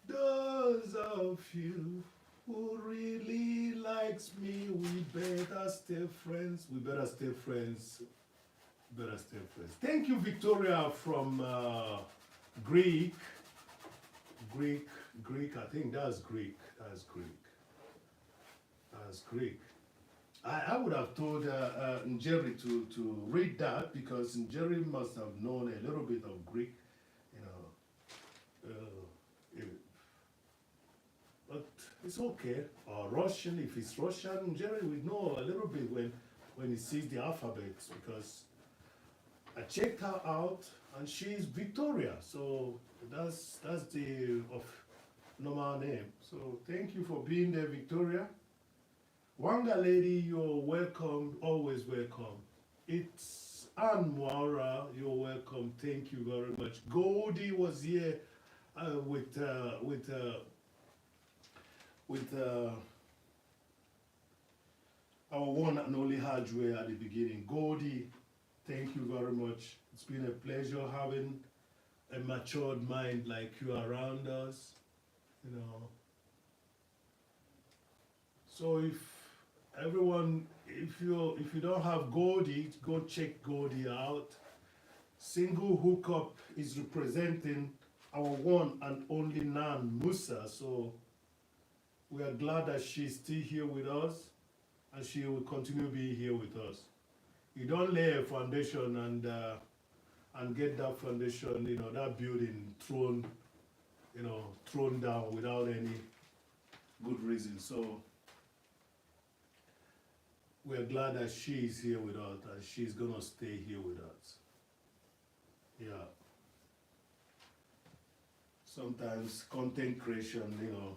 Those of you who really likes me, we better stay friends. We better stay friends. Better stay friends. Thank you, Victoria from Greek. I think that's Greek. That's Greek. I would have told Njeri to read that because Njeri must have known a little bit of Greek, you know. But it's okay. Or Russian, if it's Russian, Jerry will know a little bit when he sees the alphabets because I checked her out and she's Victoria. So that's the of normal name. So thank you for being there, Victoria. Wanga lady, you're welcome, always welcome. It's Ann Moira, you're welcome. Thank you very much. Goldie was here with our one and only Hardware at the beginning. Goldie, thank you very much. It's been a pleasure having a matured mind like you around us, you know. So if you don't have Goldie, go check Goldie out. Single Hookup is representing our one and only Nan Musa. So we are glad that she's still here with us and she will continue being here with us. You don't lay a foundation and get that foundation, you know, that building thrown down without any good reason. So we're glad that she is here with us and she's gonna stay here with us. Yeah. Sometimes content creation, you know,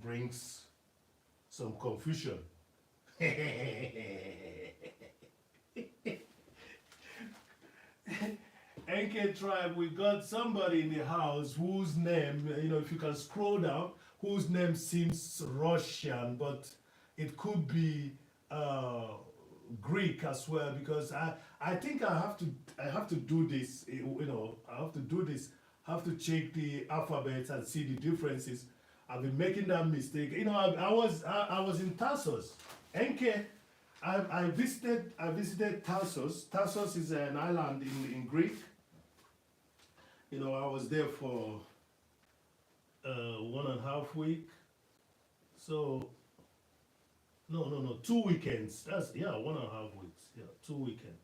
brings some confusion. NK Tribe, we got somebody in the house whose name, you know, if you can scroll down, whose name seems Russian, but it could be Greek as well, because I think I have to do this, you know, I have to check the alphabets and see the differences. I've been making that mistake. You know, I was in Tarsus. NK, I visited Tarsus. Tarsus is an island in Greek. You know, I was there for 1.5 week. So no, 2 weekends. That's, yeah, 1.5 weeks. Yeah, 2 weekends.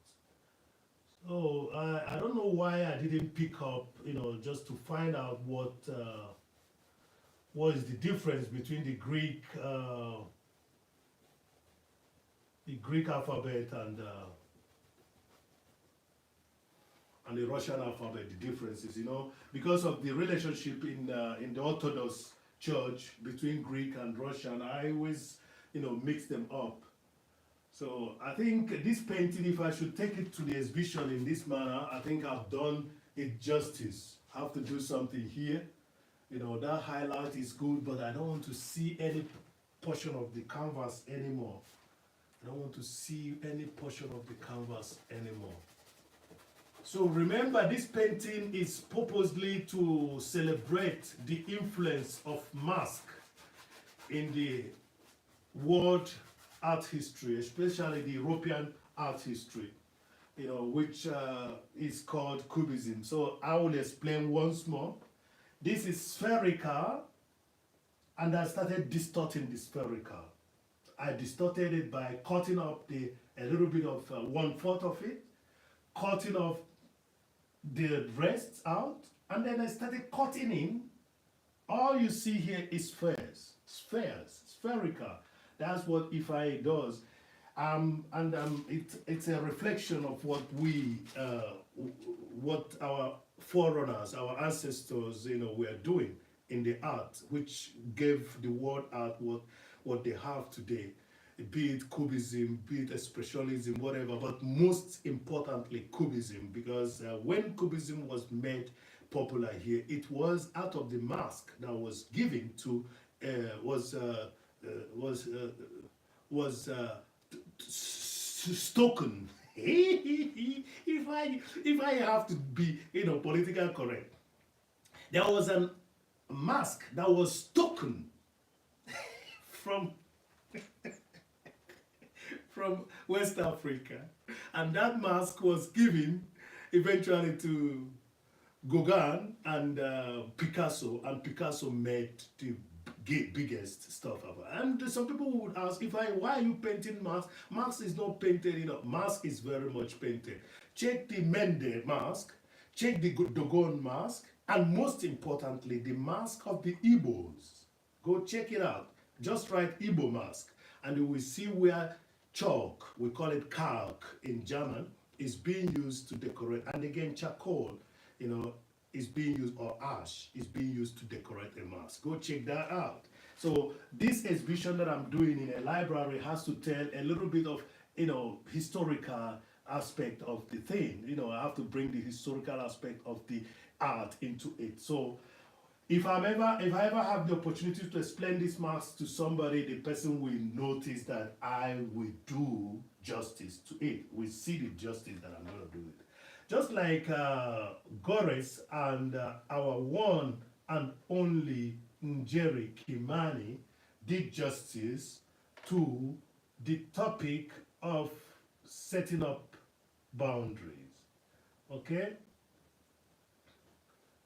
So I don't know why I didn't pick up, just to find out what is the difference between the Greek alphabet and the Russian alphabet, the differences, because of the relationship in the Orthodox Church between Greek and Russian. I always, mix them up. So I think this painting, if I should take it to the exhibition in this manner, I think I've done it justice. I have to do something here. That highlight is good, but I don't want to see any portion of the canvas anymore. I don't want to see any portion of the canvas anymore. So remember, this painting is purposely to celebrate the influence of mask in the world art history, especially the European art history, which is called Cubism. So I will explain once more. This is spherical, and I started distorting the spherical. I distorted it by cutting up a little bit of 1/4 of it, cutting off the rest out, and then I started cutting in. All you see here is spheres, spherical. That's what Ifeanyi does, and it's a reflection of what our forerunners, our ancestors, were doing in the art, which gave the world art what they have today, be it Cubism, be it Expressionism, whatever, but most importantly Cubism, because when Cubism was made popular here, it was out of the mask that was given to, stoken. if I have to be, politically correct, there was a mask that was stoken from from West Africa, and that mask was given eventually to Gauguin and Picasso, and Picasso made the biggest stuff ever. And some people would ask, why are you painting mask? Mask is not painted, mask is very much painted. Check the Mende mask, check the Dogon mask, and most importantly, the mask of the Igbos. Go check it out. Just write Igbo mask, and you will see where chalk, we call it kalk in German, is being used to decorate. And again, charcoal, is being used, or ash is being used to decorate a mask. Go check that out. So this exhibition that I'm doing in a library has to tell a little bit of, historical aspect of the thing. I have to bring the historical aspect of the art into it. So if I ever have the opportunity to explain this mask to somebody, the person will notice that I will do justice to it. We see the justice that I'm going to do it. Just like Gores and our one and only Njeri Kimani did justice to the topic of setting up boundaries. Okay?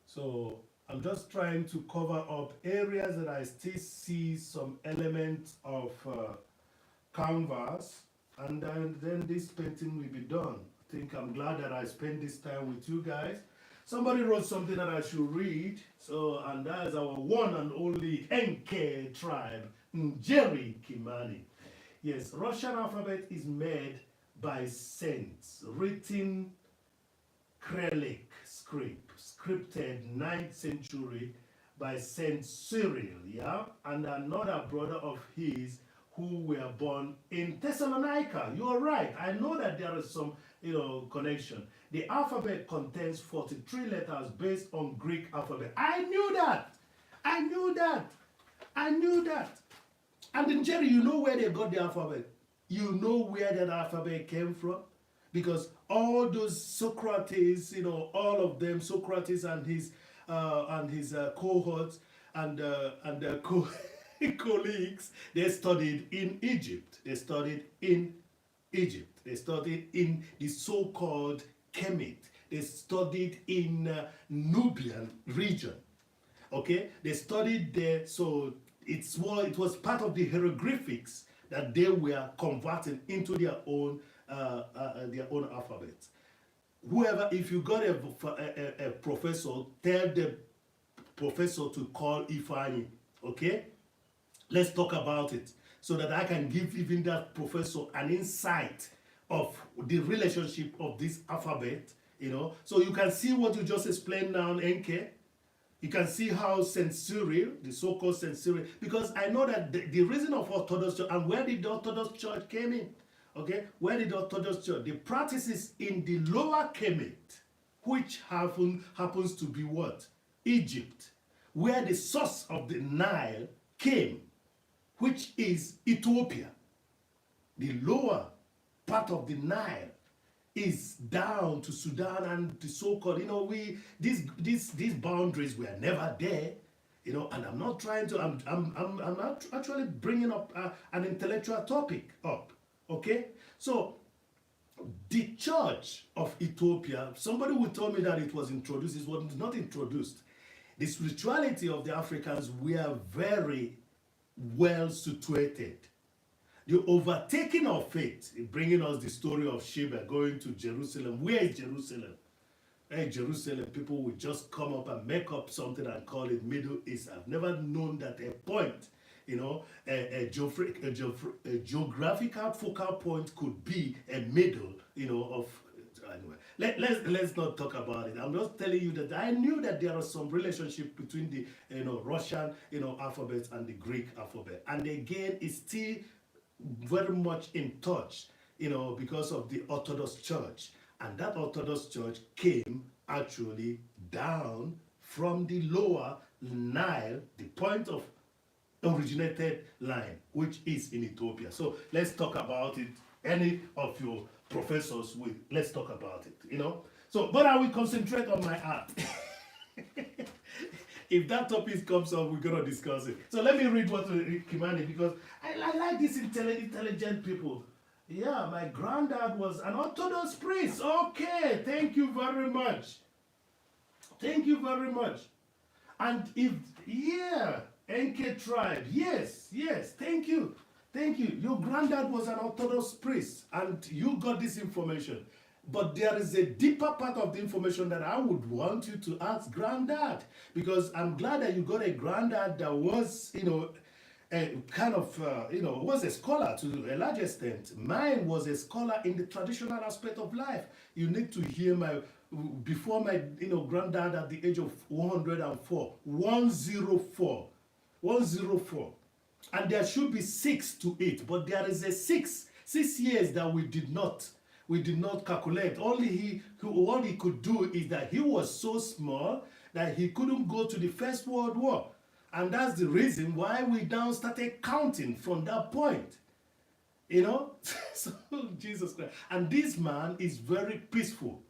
So I'm just trying to cover up areas that I still see some elements of canvas, and then this painting will be done. I think I'm glad that I spent this time with you guys. Somebody wrote something that I should read, and that is our one and only Enke tribe, Njeri Kimani. Yes, Russian alphabet is made by saints, written Cyrillic script, scripted 9th century by Saint Cyril, yeah, and another brother of his who were born in Thessalonica. You are right. I know that there is some, connection. The alphabet contains 43 letters based on Greek alphabet. I knew that. And then Jerry, you know where they got the alphabet? You know where that alphabet came from? Because all those Socrates, all of them, Socrates and his cohorts and colleagues, they studied in Egypt. They studied in Egypt. They studied in the so-called Kemet. They studied in Nubian region. Okay, they studied there, so it was part of the hieroglyphics that they were converting into their own alphabet. Whoever, if you got a professor, tell the professor to call Ifeanyi. Okay, let's talk about it so that I can give even that professor an insight of the relationship of this alphabet. So you can see what you just explained now, NK. You can see how St. Cyril, the so-called St. Cyril, because I know that the reason of Orthodox Church, and where did the Orthodox Church came in? Okay, where did the Orthodox Church? The practices in the lower Kemet, which happens to be what? Egypt, where the source of the Nile came, which is Ethiopia. The lower part of the Nile is down to Sudan and the so-called, these boundaries were never there, and I'm not trying to, I'm not actually bringing up an intellectual topic up, okay? So the Church of Ethiopia, somebody would tell me that it was introduced. It was not introduced. The spirituality of the Africans were very well situated. The overtaking of faith, bringing us the story of Sheba going to Jerusalem. Where is Jerusalem? Hey, Jerusalem, people would just come up and make up something and call it Middle East. I've never known that a point, a geographical focal point could be a middle, of. Anyway, let's not talk about it. I'm just telling you that I knew that there was some relationship between the Russian alphabet and the Greek alphabet, and again, it's still very much in touch, because of the Orthodox Church. And that Orthodox Church came actually down from the lower Nile, the point of originated line, which is in Ethiopia. So let's talk about it. Any of your professors will, let's talk about it, So, but I will concentrate on my art. If that topic comes up, we're going to discuss it. So let me read what Kimani, because I like these intelligent people. Yeah, my granddad was an Orthodox priest. Okay, thank you very much. Thank you very much. And NK tribe. Yes, thank you. Thank you. Your granddad was an Orthodox priest, and you got this information. But there is a deeper part of the information that I would want you to ask granddad, because I'm glad that you got a granddad that was, a kind of, was a scholar to a large extent. Mine was a scholar in the traditional aspect of life. You need to hear before my, granddad at the age of 104, 104. And there should be 6 to it, but there is a 6 years that we did not calculate. All he could do is that he was so small that he couldn't go to the First World War. And that's the reason why we now started counting from that point. So, Jesus Christ. And this man is very peaceful,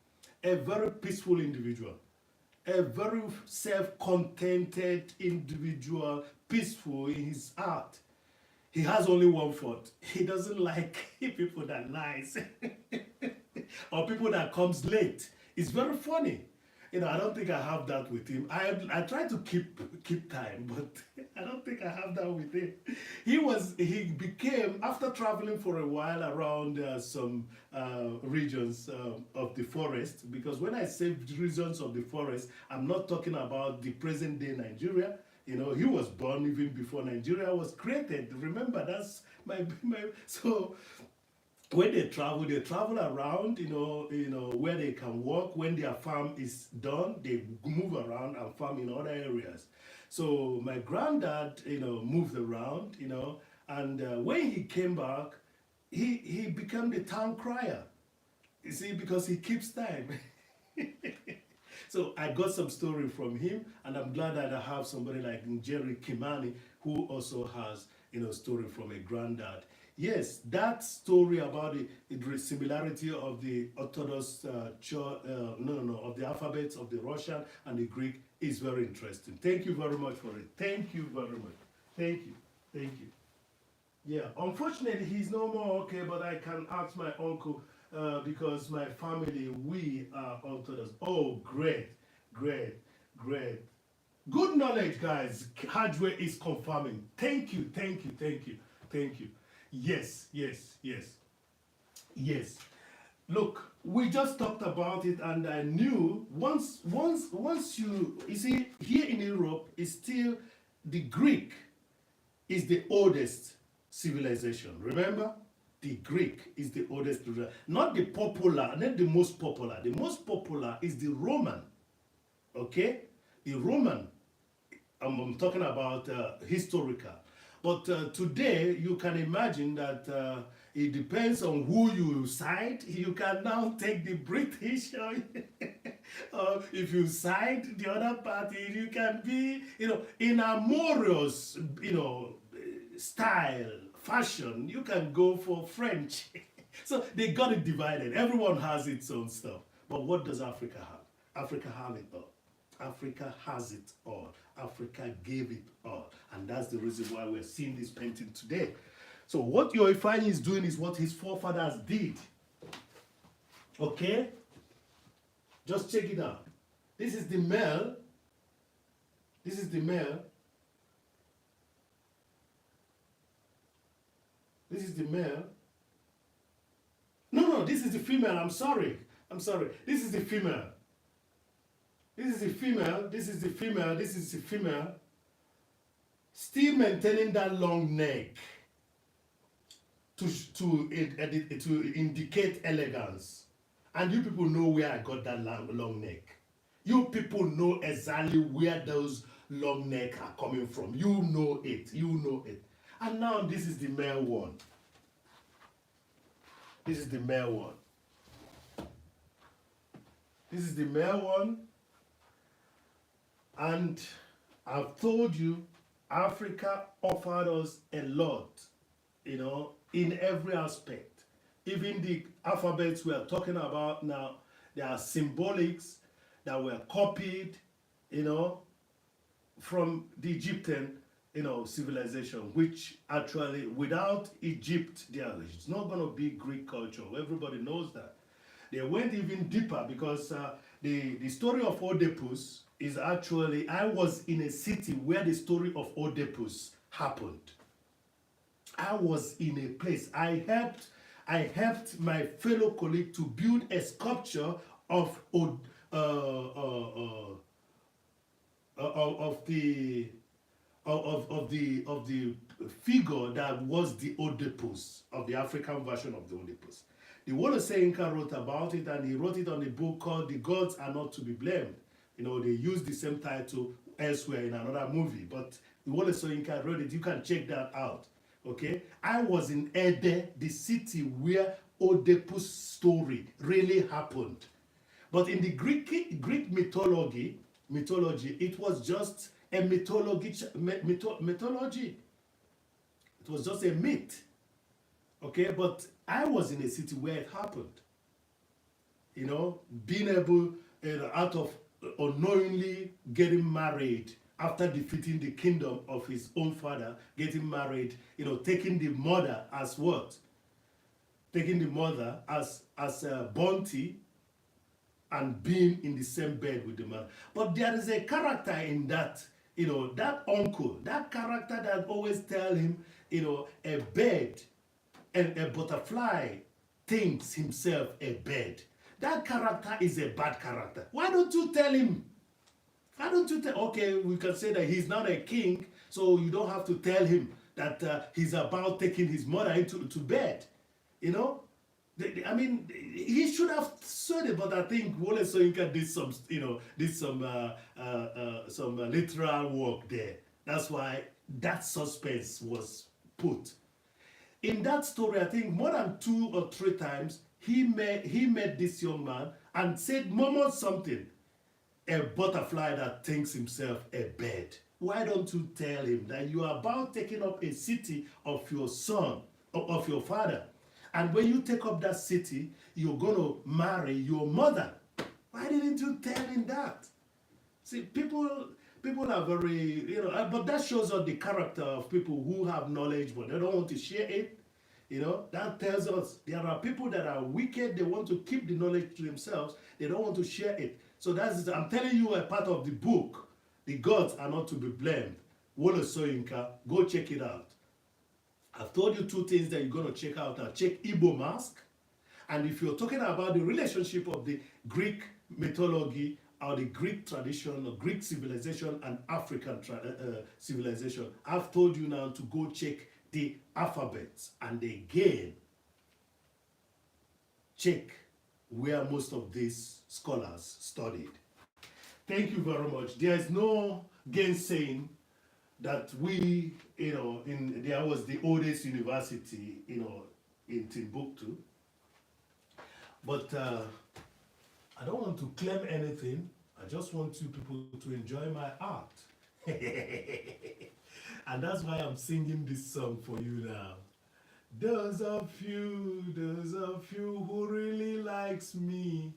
a very peaceful individual, a very self-contented individual, peaceful in his heart. He has only one fault. He doesn't like people that lies or people that comes late. It's very funny. I don't think I have that with him. I try to keep time, but I don't think I have that with him. He became, after traveling for a while around some regions of the forest, because when I say regions of the forest, I'm not talking about the present day Nigeria. He was born even before Nigeria was created. Remember, that's my so when they travel around, where they can work. When their farm is done, they move around and farm in other areas. So my granddad, moved around, and when he came back, he became the town crier. You see, because he keeps time. So I got some story from him, and I'm glad that I have somebody like Jerry Kimani who also has, story from a granddad. Yes, that story about the similarity of the Orthodox of the alphabets of the Russian and the Greek is very interesting. Thank you very much for it. Thank you very much. Thank you. Yeah, unfortunately, he's no more, okay, but I can ask my uncle because my family, we are Orthodox. Oh, great, great, great. Good knowledge, guys. Hardware is confirming. Thank you, thank you, thank you, thank you. Yes, yes, yes, yes. Look, we just talked about it, and I knew once you see here in Europe, is still the Greek is the oldest civilization. Remember, the Greek is the oldest, not the popular, not the most popular. The most popular is the Roman. Okay, the Roman. I'm talking about historical. But today, you can imagine that it depends on who you side. You can now take the British, or if you side the other party, you can be, in a Morose, style, fashion. You can go for French. So they got it divided. Everyone has its own stuff. But what does Africa have? Africa have it all. Africa has it all. Africa gave it all. And that's the reason why we're seeing this painting today. So what your Ifeanyi is doing is what his forefathers did. Okay? Just check it out. This is the male. This is the male. This is the male. No, this is the female. I'm sorry. This is the female. This is the female. This is the female. This is the female. Still maintaining that long neck to indicate elegance. And you people know where I got that long neck. You people know exactly where those long neck are coming from. You know it. You know it. And now this is the male one. This is the male one. This is the male one. And I've told you, Africa offered us a lot, in every aspect. Even the alphabets we are talking about now, there are symbolics that were copied, from the Egyptian, civilization, which actually, without Egypt, it's not going to be Greek culture. Everybody knows that. They went even deeper because the story of Oedipus is actually, I was in a city where the story of Oedipus happened. I was in a place. I helped my fellow colleague to build a sculpture of the figure that was the Oedipus, of the African version of the Oedipus. The Wole Soyinka wrote about it, and he wrote it on a book called "The Gods Are Not to Be Blamed." They used the same title elsewhere in another movie, but the Wole Soyinka wrote it. You can check that out. Okay, I was in Ede, the city where Oedipus' story really happened. But in the Greek mythology, it was just a mythology. It was just a myth. Okay, but I was in a city where it happened. Being able, out of unknowingly getting married after defeating the kingdom of his own father, getting married, taking the mother as what? Taking the mother as a bounty, and being in the same bed with the mother. But there is a character in that, that uncle, that character that always tell him, a bird and a butterfly thinks himself a bird. That character is a bad character. Why don't you tell him? Why don't you tell? Okay, we can say that he's not a king, so you don't have to tell him that he's about taking his mother into bed. I mean, he should have said it, but I think Wole Soyinka did some literal work there. That's why that suspense was put. In that story, I think more than 2 or 3 times, he met this young man and said, murmured something. A butterfly that thinks himself a bird. Why don't you tell him that you are about taking up a city of your son, of your father? And when you take up that city, you're going to marry your mother. Why didn't you tell him that? See, people People are very, but that shows us the character of people who have knowledge, but they don't want to share it. That tells us there are people that are wicked, they want to keep the knowledge to themselves, they don't want to share it. So I'm telling you a part of the book, the gods are not to be blamed. Wole Soyinka, go check it out. I've told you two things that you're going to check out. Check Igbo Mask, and if you're talking about the relationship of the Greek mythology or the Greek tradition or Greek civilization and African civilization, I've told you now to go check the alphabets, and again check where most of these scholars studied. Thank you very much. There is no gainsaying that there was the oldest university, in Timbuktu. But I don't want to claim anything. I just want you people to enjoy my art. And that's why I'm singing this song for you now. Those of you who really likes me,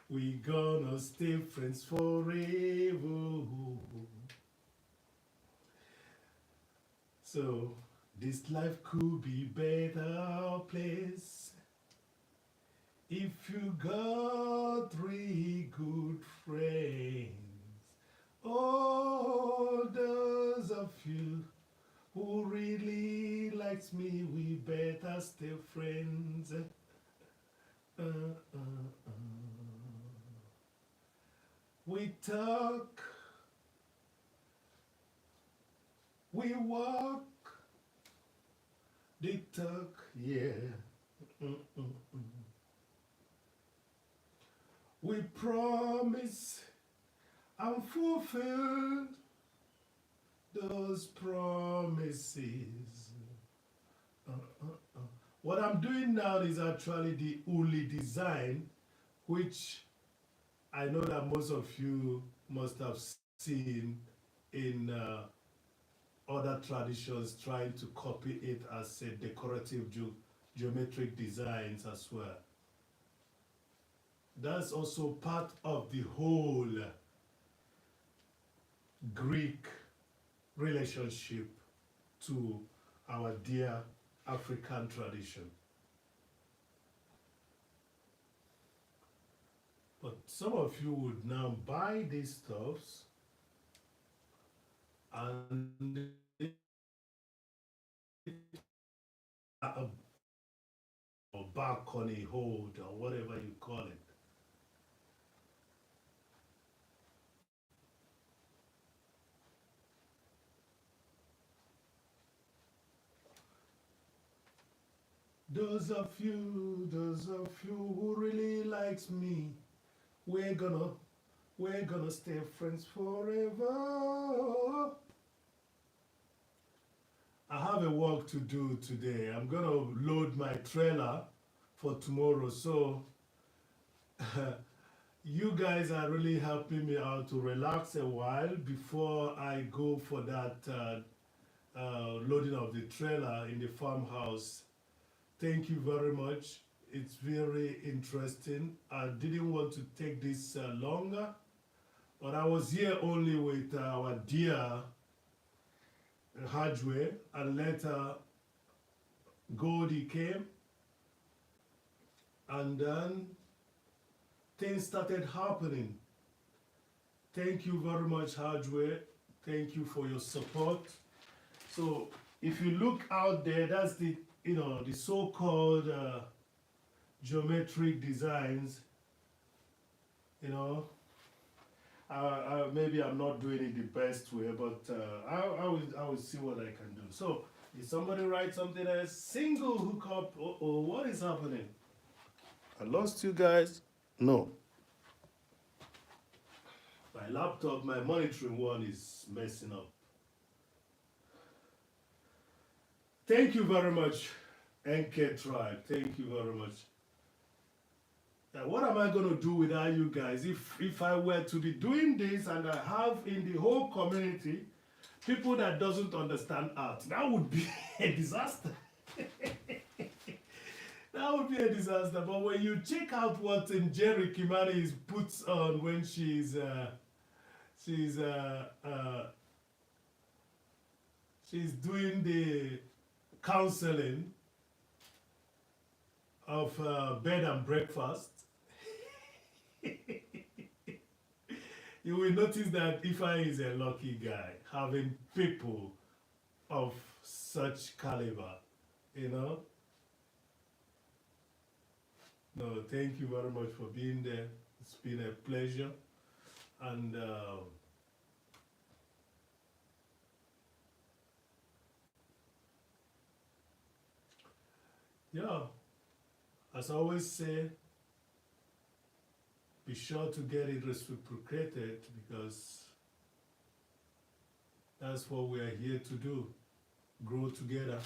we gonna stay friends forever. So this life could be better place if you got three good friends. Oh, those of you who really likes me, we better stay friends. We talk, we walk, they talk, yeah. We promise and fulfill those promises. What I'm doing now is actually the Uli design, which I know that most of you must have seen in other traditions trying to copy it as a decorative geometric designs as well. That's also part of the whole Greek relationship to our dear African tradition. But some of you would now buy these stuffs and or balcony hold or whatever you call it. Those of you who really likes me, we're gonna stay friends forever. I have a work to do today. I'm gonna load my trailer for tomorrow, so you guys are really helping me out to relax a while before I go for that loading of the trailer in the farmhouse. Thank you very much. It's very interesting. I didn't want to take this longer, but I was here only with our dear Hajwe, and later Goldie came, and then things started happening. Thank you very much, Hajwe. Thank you for your support. So if you look out there, that's the the so-called geometric designs. Maybe I'm not doing it the best way, but I will see what I can do. So, did somebody write something else? Single hookup. Oh, what is happening? I lost you guys. No. My laptop, my monitoring one is messing up. Thank you very much, NK Tribe. Thank you very much. What am I going to do without you guys? If I were to be doing this and I have in the whole community people that doesn't understand art, that would be a disaster. That would be a disaster. But when you check out what Jerry Kimani puts on when she's she's she's doing the counseling of bed and breakfast. You will notice that Ifeanyi is a lucky guy having people of such caliber, you know. No, thank you very much for being there. It's been a pleasure. And yeah, as I always say, be sure to get it reciprocated because that's what we are here to do, grow together.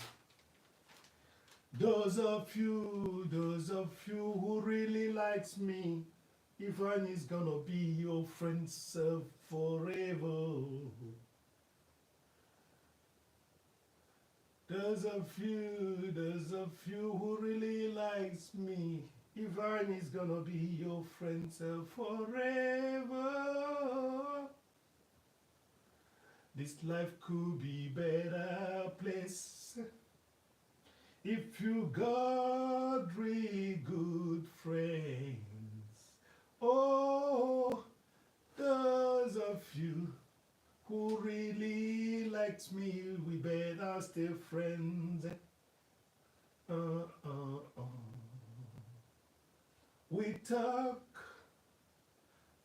Those of you who really likes me, Ifeanyi is gonna be your friend forever. Those of you who really likes me, Ifeanyi is gonna be your friend forever. This life could be better place if you got really good friends. Oh, those of you who really likes me, we better stay friends. We talk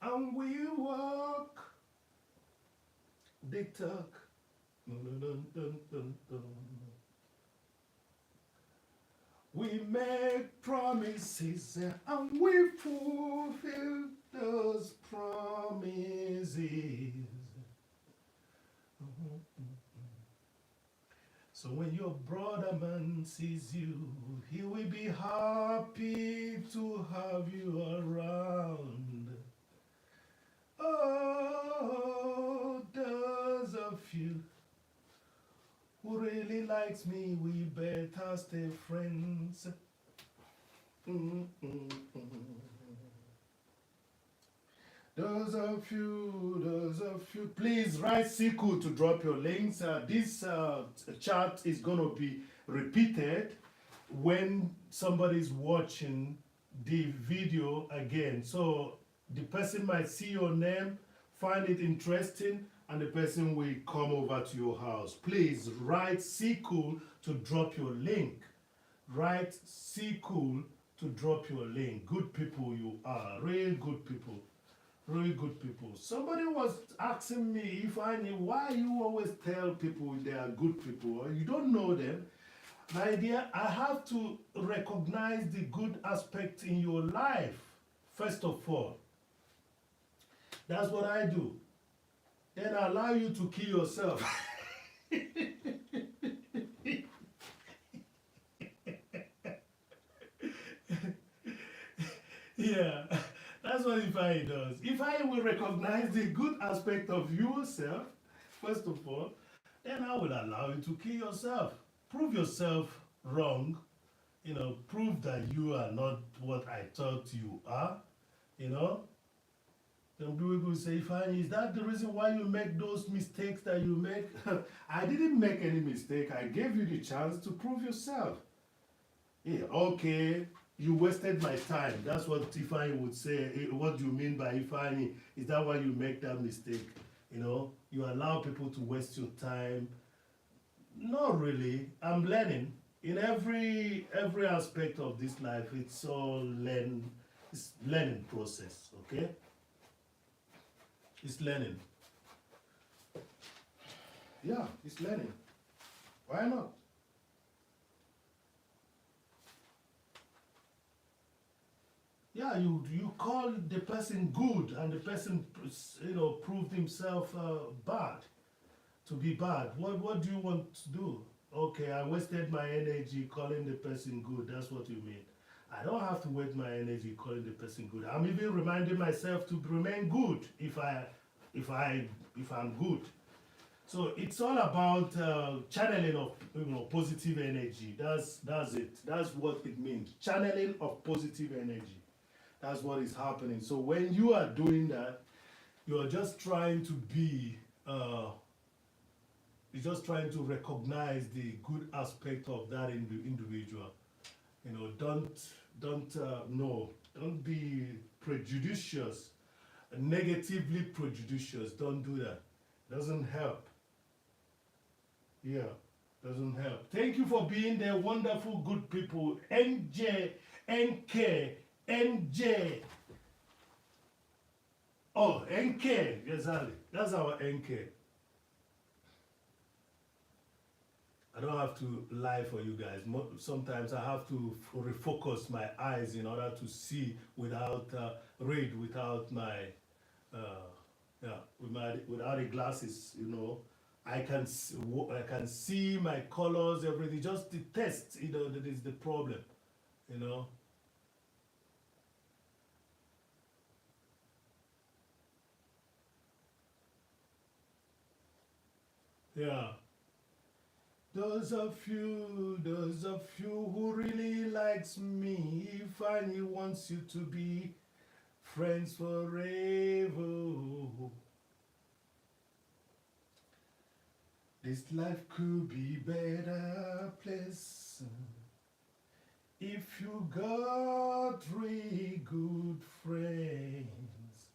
and we walk. They talk. Dun, dun, dun, dun, dun. We make promises and we fulfill those promises. So when your brother man sees you, he will be happy to have you around. Oh, those of you who really likes me, we better stay friends. Those of you, please write Ifeanyickool to drop your links. This chat is going to be repeated when somebody's watching the video again. So the person might see your name, find it interesting, and the person will come over to your house. Please write Ifeanyickool to drop your link. Write Ifeanyickool to drop your link. Good people you are, real good people. Really good people. Somebody was asking me, Ifeanyi, why you always tell people they are good people? Or you don't know them. My dear, I have to recognize the good aspect in your life, first of all. That's what I do. Then I allow you to kill yourself. Yeah. That's what Ifeanyi does. Ifeanyi will recognize the good aspect of yourself, first of all, then I will allow you to kill yourself. Prove yourself wrong, prove that you are not what I thought you are, Then people will say, Ifeanyi, is that the reason why you make those mistakes that you make? I didn't make any mistake. I gave you the chance to prove yourself. Yeah, okay. You wasted my time. That's what Ifeanyi would say. What do you mean by Ifeanyi? Is that why you make that mistake? You allow people to waste your time. Not really. I'm learning. In every aspect of this life, it's all it's learning process, okay? It's learning. Yeah, it's learning. Why not? Yeah, you call the person good and the person proved himself bad, to be bad. What do you want to do? Okay, I wasted my energy calling the person good. That's what you mean. I don't have to waste my energy calling the person good. I'm even reminding myself to remain good if I'm good. So it's all about channeling of positive energy. That's it. That's what it means. Channeling of positive energy. That's what is happening. So when you are doing that, You're just trying to be, you're just trying to recognize the good aspect of that individual. You know, don't be prejudicious, negatively prejudicious. Don't do that. Doesn't help. Yeah, doesn't help. Thank you for being there, wonderful, good people. NJ, NK, NJ. Oh, NK, exactly. That's our NK. I don't have to lie for you guys. Sometimes I have to refocus my eyes in order to see without read without my yeah without the glasses. You know, I can see my colors, everything. Just the test, you know, that is the problem. You know. Yeah. Those of you who really likes me, Ifeanyi wants you to be friends forever. This life could be better place if you got three good friends.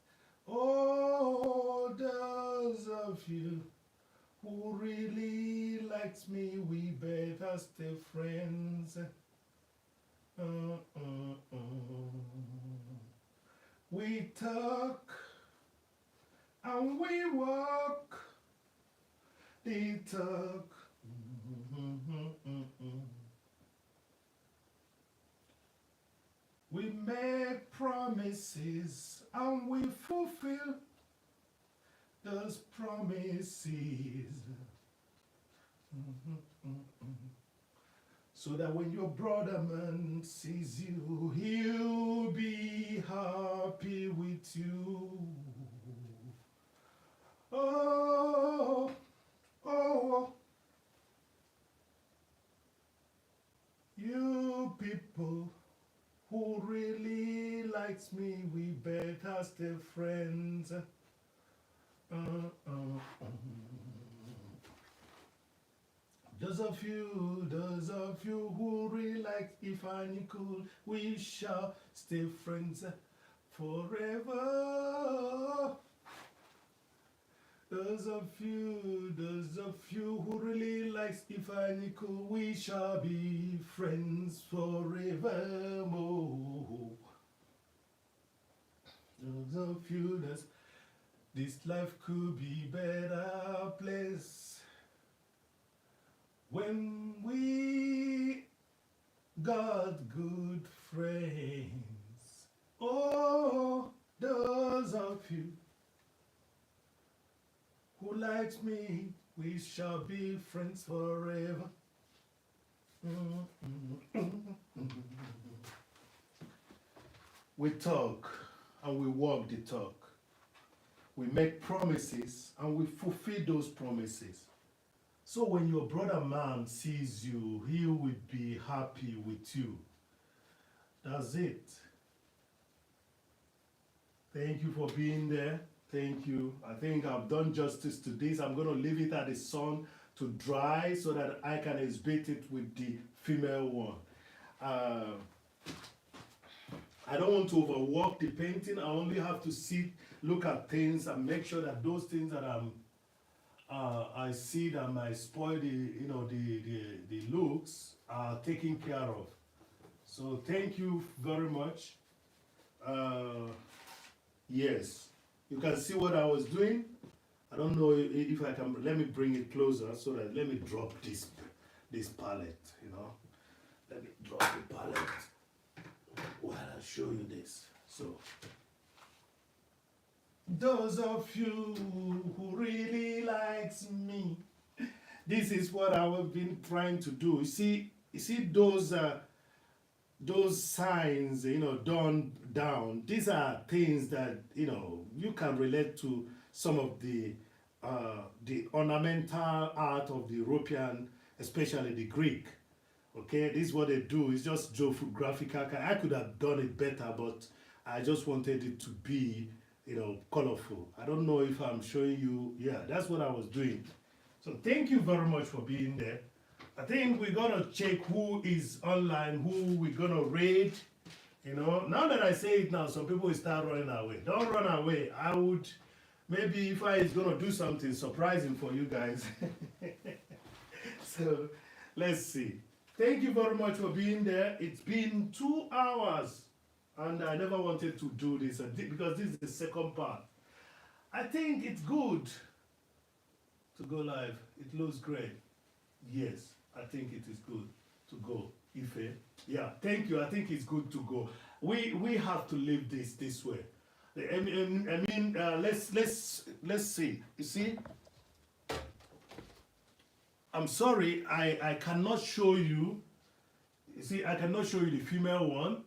Oh, those of you who really likes me, we better stay friends. We talk and we walk. They talk. We make promises and we fulfill those promises. So that when your brother man sees you, he'll be happy with you. Oh, oh, you people who really likes me, we better stay friends. Those of you who really like Ifeanyickool, we shall stay friends forever. Those of you who really likes Ifeanyickool, we shall be friends forevermore. Those of you this life could be better place when we got good friends. Oh, those of you who likes me, we shall be friends forever. We talk and we walk the talk. We make promises and we fulfill those promises. So when your brother man sees you, he will be happy with you. That's it. Thank you for being there. Thank you. I think I've done justice to this. I'm going to leave it at the sun to dry so that I can exhibit it with the female one. I don't want to overwork the painting. I only have to look at things and make sure that those things that I see that might spoil the looks are taken care of. So thank you very much. Yes, you can see what I was doing. I don't know if I can. Let me bring it closer so that let me drop this palette. You know, let me drop the palette while I show you this. So. Those of you who really likes me, this is what I've been trying to do. You see those signs, you know, down. These are things that, you know, you can relate to some of the ornamental art of the European, especially the Greek. Okay, this is what they do. It's just geographical. I could have done it better, but I just wanted it to be colorful. I don't know if I'm showing you. Yeah, that's what I was doing. So thank you very much for being there. I think we're gonna check who is online, who we're gonna raid. Now that I say it now, some people will start running away. Don't run away. I would maybe if I is gonna do something surprising for you guys. So let's see. Thank you very much for being there. It's been 2 hours, and I never wanted to do this because this is the second part. I think it's good to go live. It looks great. Yes, I think it is good to go. Ife, yeah, thank you. I think it's good to go. We have to live this way. Let's see. You see, I'm sorry, I cannot show you. You see, I cannot show you the female one.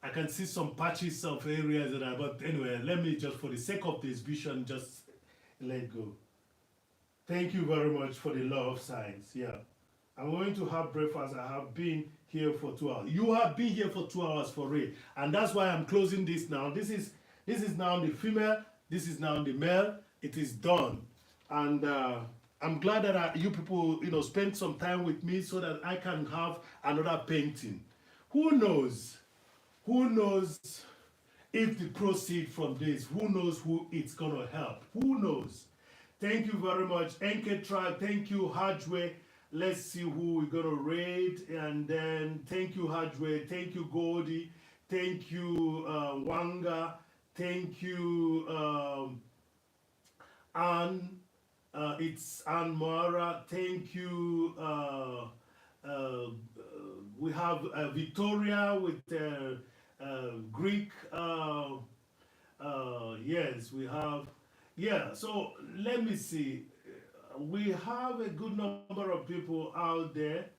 I can see some patches of areas that are, but anyway, let me just, for the sake of this vision, just let go. Thank you very much for the love signs. Yeah. I'm going to have breakfast. I have been here for 2 hours. You have been here for 2 hours for real. And that's why I'm closing this now. This is now the female. This is now the male. It is done. And I'm glad that you people, spend some time with me so that I can have another painting. Who knows? Who knows if the proceed from this? Who knows who it's going to help? Who knows? Thank you very much. NK Tribe, thank you, Hajwe. Let's see who we're going to raid. And then thank you, Hajwe. Thank you, Goldie. Thank you, Wanga. Thank you, Anne. It's Anne Mara. Thank you. We have Victoria with Greek. Yes, we have. Yeah, so let me see. We have a good number of people out there.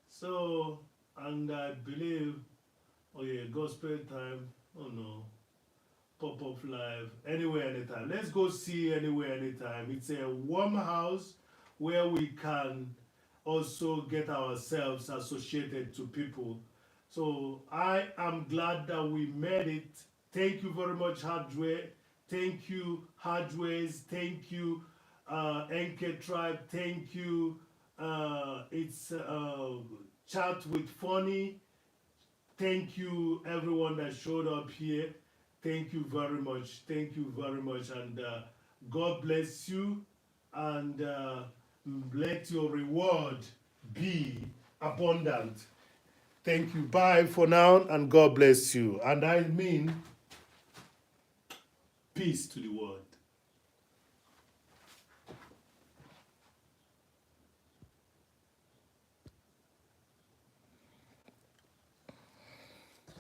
So, and I believe, oh yeah, gospel time. Oh no. Pop-up live. Anywhere, anytime. Let's go see anywhere, anytime. It's a warm house where we can also get ourselves associated to people. So I am glad that we made it. Thank you very much, Hardware. Thank you, Hardways. Thank you, NK Tribe. Thank you. It's Chat with Funny. Thank you, everyone that showed up here. Thank you very much. Thank you very much. And God bless you. And let your reward be abundant. Thank you. Bye for now. And God bless you. And I mean, peace to the world.